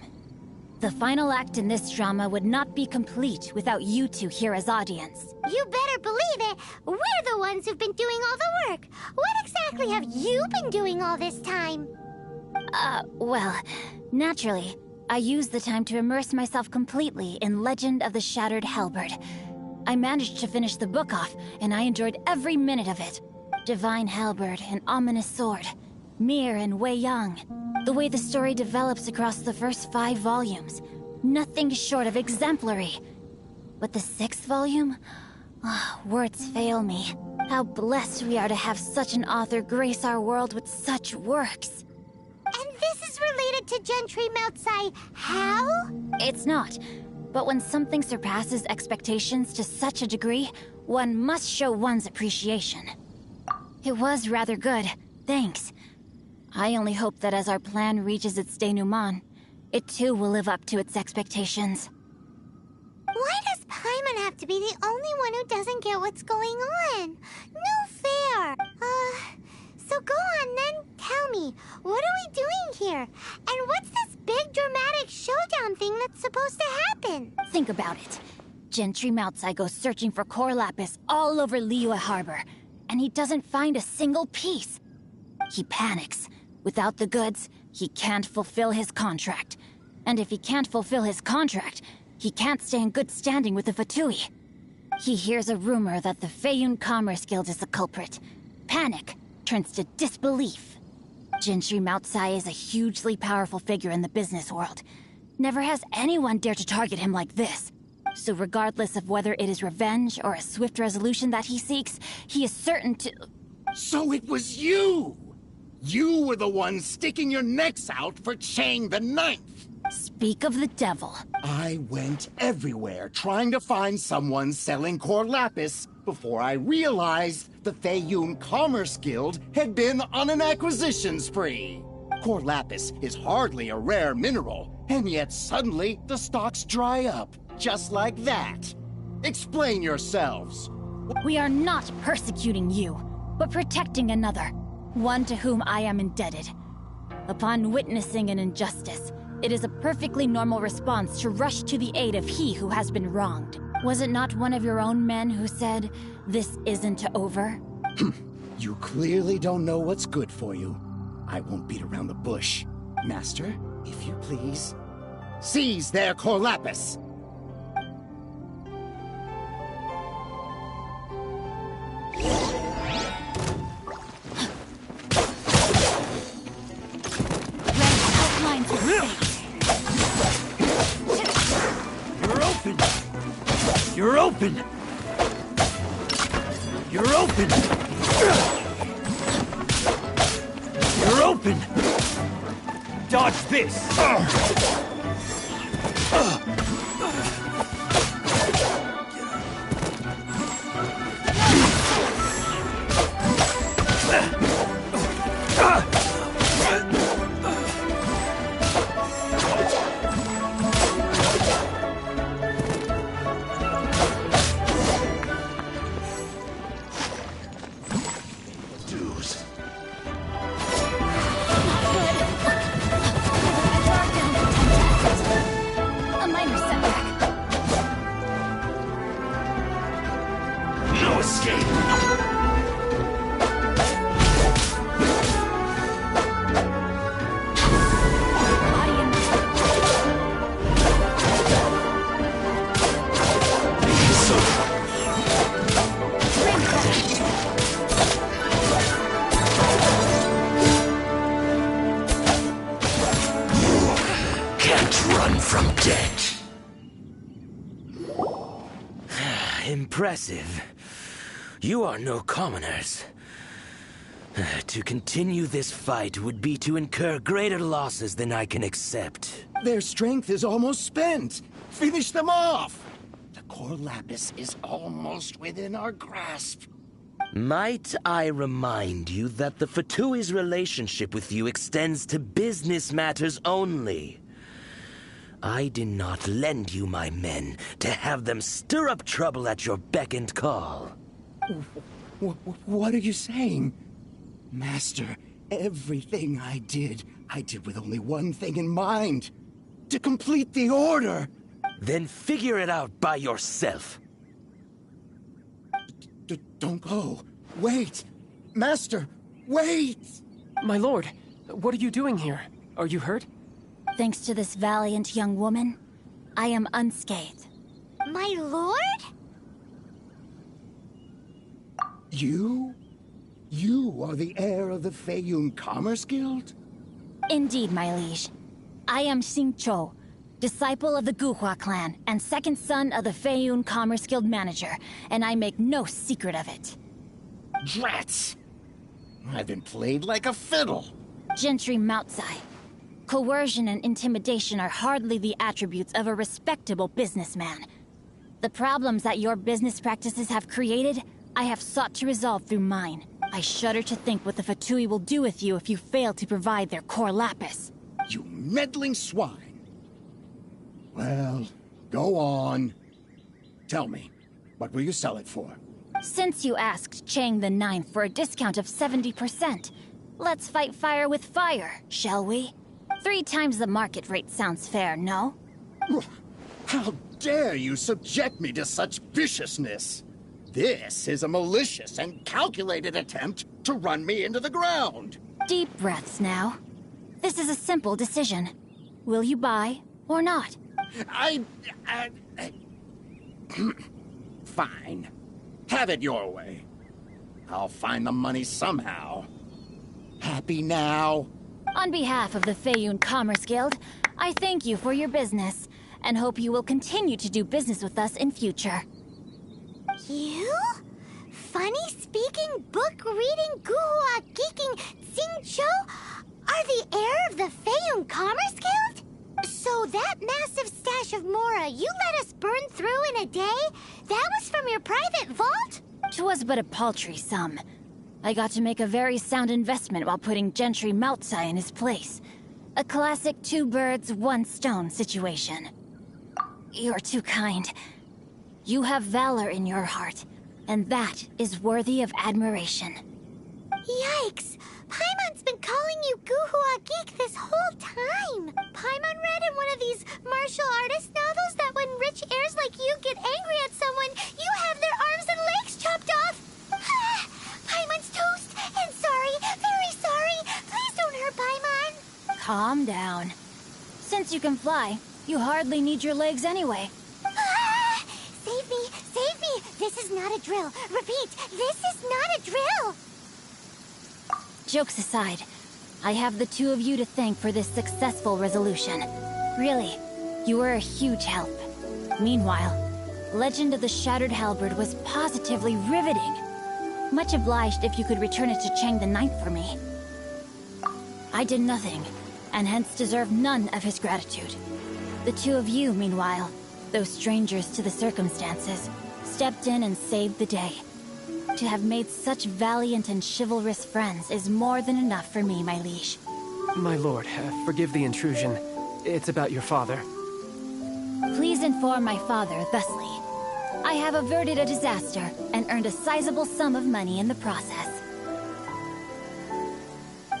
The final act in this drama would not be complete without you two here as audience. You better believe it. We're the ones who've been doing all the work. What exactly have you been doing all this time? Well, naturally, I used the time to immerse myself completely in Legend of the Shattered Halberd. I managed to finish the book off, and I enjoyed every minute of it. Divine Halberd, an ominous sword. Mir and Wei Yang. The way the story develops across the first 5 volumes. Nothing short of exemplary. But the 6th volume? Words fail me. How blessed we are to have such an author grace our world with such works. And this is related to Gentry Moutsai. How? It's not. But when something surpasses expectations to such a degree, one must show one's appreciation. It was rather good. Thanks. I only hope that as our plan reaches its denouement, it too will live up to its expectations. Why does Paimon have to be the only one who doesn't get what's going on? No fair. So go on then, tell me, what are we doing here? And what's this big dramatic showdown thing that's supposed to happen? Think about it. Gentry Moutsai goes searching for core lapis all over Liyue Harbor, and he doesn't find a single piece. He panics. Without the goods, he can't fulfill his contract. And if he can't fulfill his contract, he can't stay in good standing with the Fatui. He hears a rumor that the Feiyun Commerce Guild is the culprit. Panic turns to disbelief. Gentry Moutsai is a hugely powerful figure in the business world. Never has anyone dared to target him like this. So regardless of whether it is revenge or a swift resolution that he seeks, he is certain to... So it was you! You were the one sticking your necks out for Chang the Ninth! Speak of the devil. I went everywhere trying to find someone selling core lapis before I realized the Feiyun Commerce Guild had been on an acquisition spree. Core lapis is hardly a rare mineral, and yet suddenly the stocks dry up, just like that. Explain yourselves. We are not persecuting you, but protecting another. One to whom I am indebted. Upon witnessing an injustice, it is a perfectly normal response to rush to the aid of he who has been wronged. Was it not one of your own men who said, "This isn't over"? You clearly don't know what's good for you. I won't beat around the bush. Master, if you please, seize their core lapis! You're open! You're open! You're open! Dodge this! Impressive. You are no commoners. To continue this fight would be to incur greater losses than I can accept. Their strength is almost spent. Finish them off! The core lapis is almost within our grasp. Might I remind you that the Fatui's relationship with you extends to business matters only? I did not lend you my men to have them stir up trouble at your beck and call. What are you saying? Master, everything I did with only one thing in mind. To complete the order. Then figure it out by yourself. Don't go. Wait. Master, wait! My lord, what are you doing here? Are you hurt? Thanks to this valiant young woman, I am unscathed. My lord? You? You are the heir of the Feiyun Commerce Guild? Indeed, my liege. I am Xingqiu, disciple of the Guhua clan and second son of the Feiyun Commerce Guild manager, and I make no secret of it. Drats! I've been played like a fiddle. Gentry Moutsai. Coercion and intimidation are hardly the attributes of a respectable businessman. The problems that your business practices have created, I have sought to resolve through mine. I shudder to think what the Fatui will do with you if you fail to provide their core lapis. You meddling swine. Well, go on. Tell me, what will you sell it for? Since you asked Chang the Ninth for a discount of 70%, let's fight fire with fire, shall we? 3 times the market rate sounds fair, no? How dare you subject me to such viciousness? This is a malicious and calculated attempt to run me into the ground. Deep breaths now. This is a simple decision. Will you buy or not? Fine. Have it your way. I'll find the money somehow. Happy now? On behalf of the Feiyun Commerce Guild, I thank you for your business, and hope you will continue to do business with us in future. You? Funny-speaking, book-reading, Guhua geeking Xingqiu are the heir of the Feiyun Commerce Guild? So that massive stash of Mora you let us burn through in a day, that was from your private vault? 'Twas but a paltry sum. I got to make a very sound investment while putting Gentry Moutsai in his place. A classic 2 birds, 1 stone situation. You're too kind. You have valor in your heart, and that is worthy of admiration. Yikes! Paimon's been calling you Guhua Geek this whole time. Paimon read in one of these martial artist novels that when rich heirs like you get angry at someone, you have their arms and legs chopped off. Paimon's toast, and sorry, very sorry. Please don't hurt Paimon. Calm down. Since you can fly, you hardly need your legs anyway. Save me! Save me! This is not a drill. Repeat, this is not a drill! Jokes aside, I have the 2 of you to thank for this successful resolution. Really, you were a huge help. Meanwhile, Legend of the Shattered Halberd was positively riveting. Much obliged if you could return it to Chang the Ninth for me. I did nothing, and hence deserve none of his gratitude. The 2 of you, meanwhile, though strangers to the circumstances, stepped in and saved the day. To have made such valiant and chivalrous friends is more than enough for me, my liege. My lord, forgive the intrusion. It's about your father. Please inform my father thusly. I have averted a disaster and earned a sizable sum of money in the process.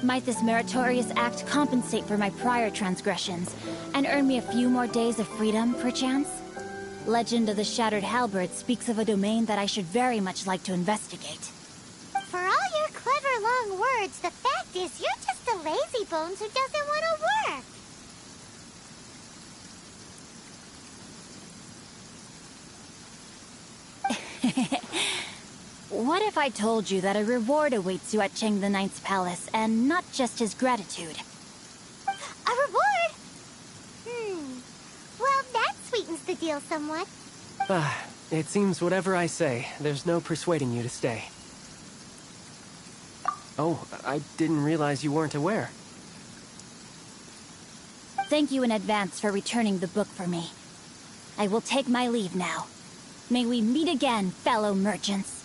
Might this meritorious act compensate for my prior transgressions and earn me a few more days of freedom, perchance? Legend of the Shattered Halberd speaks of a domain that I should very much like to investigate. For all your clever long words, the fact is you're just a lazy bones who doesn't want to work. What if I told you that a reward awaits you at Chang the Ninth's palace, and not just his gratitude? A reward? Well, that sweetens the deal somewhat. It seems whatever I say, there's no persuading you to stay. Oh, I didn't realize you weren't aware. Thank you in advance for returning the book for me. I will take my leave now. May we meet again, fellow merchants.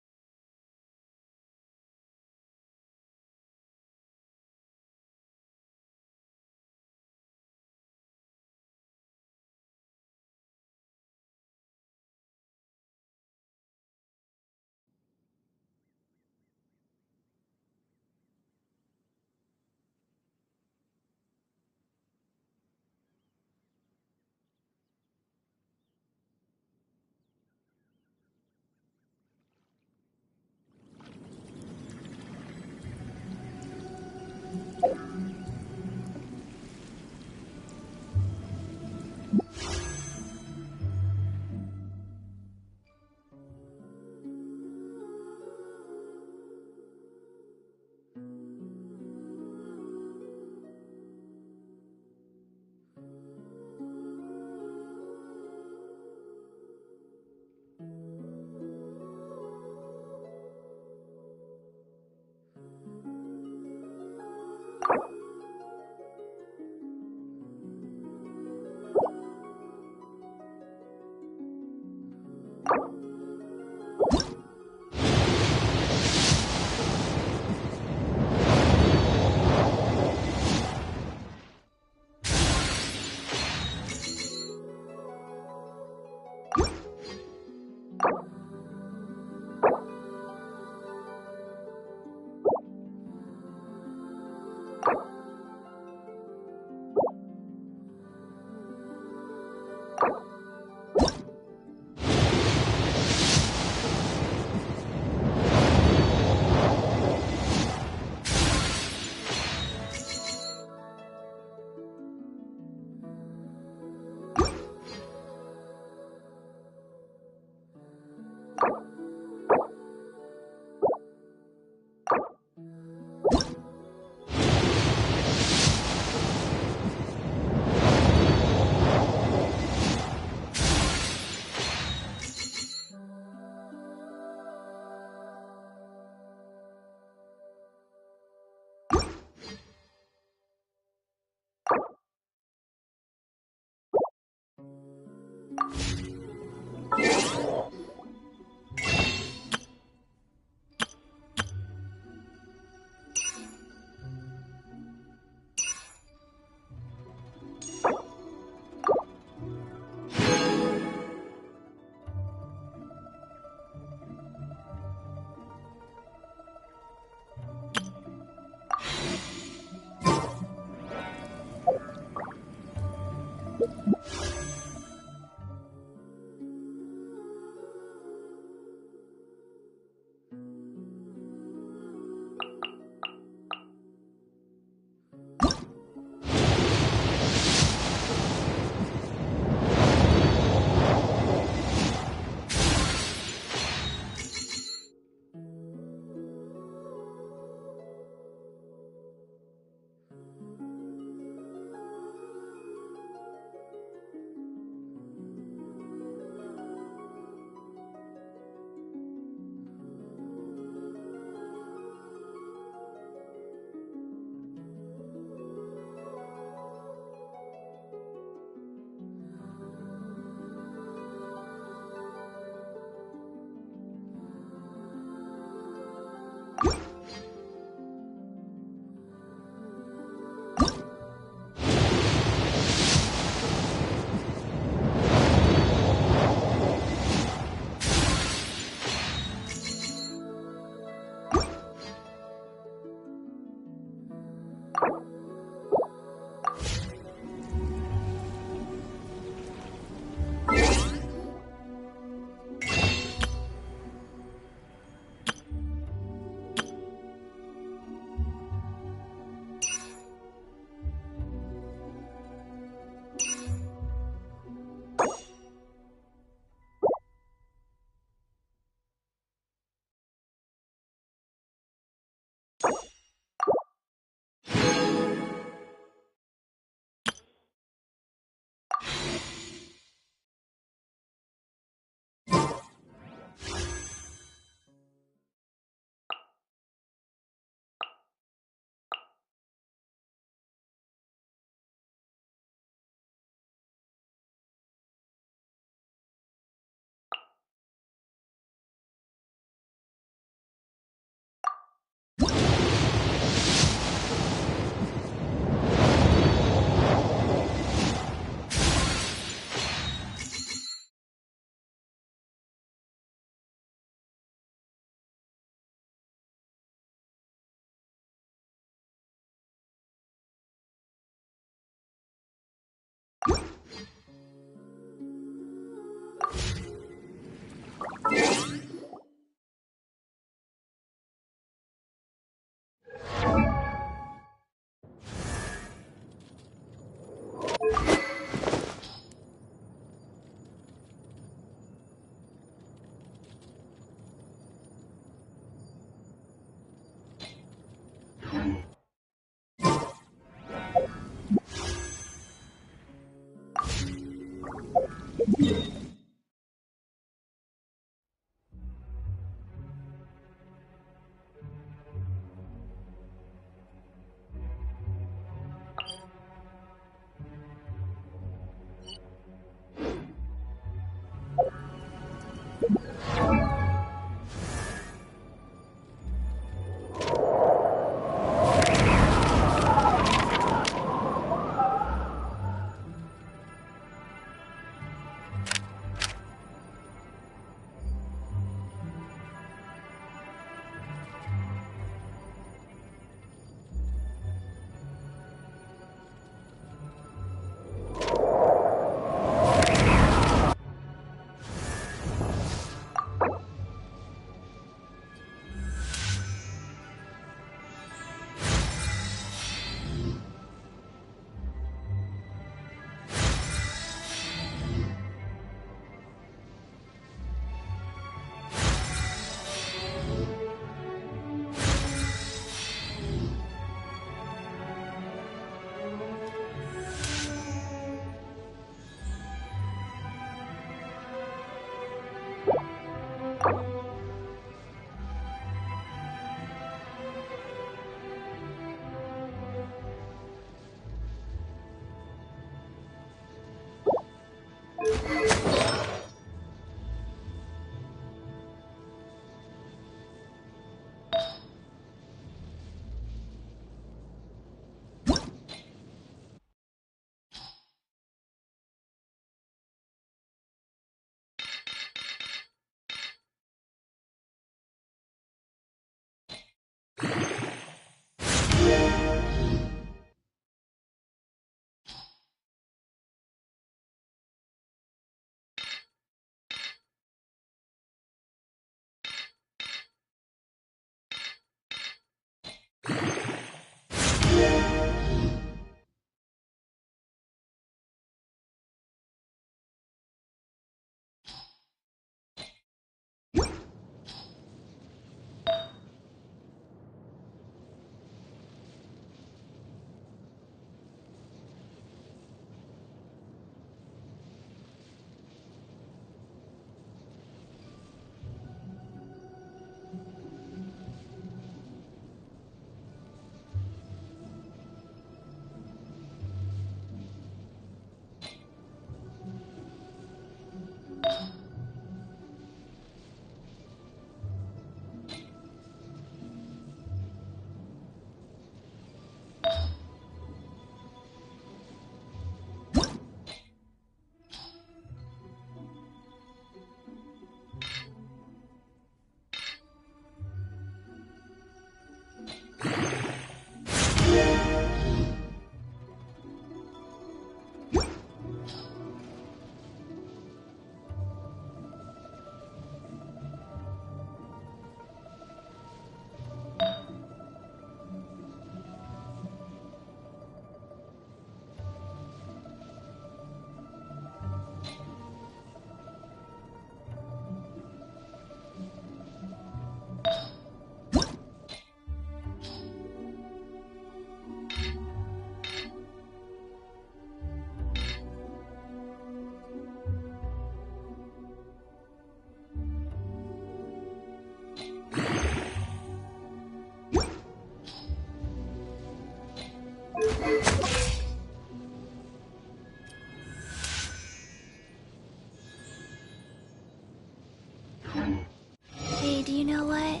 Hey, do you know what?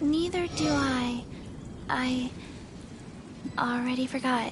Neither do I. I already forgot.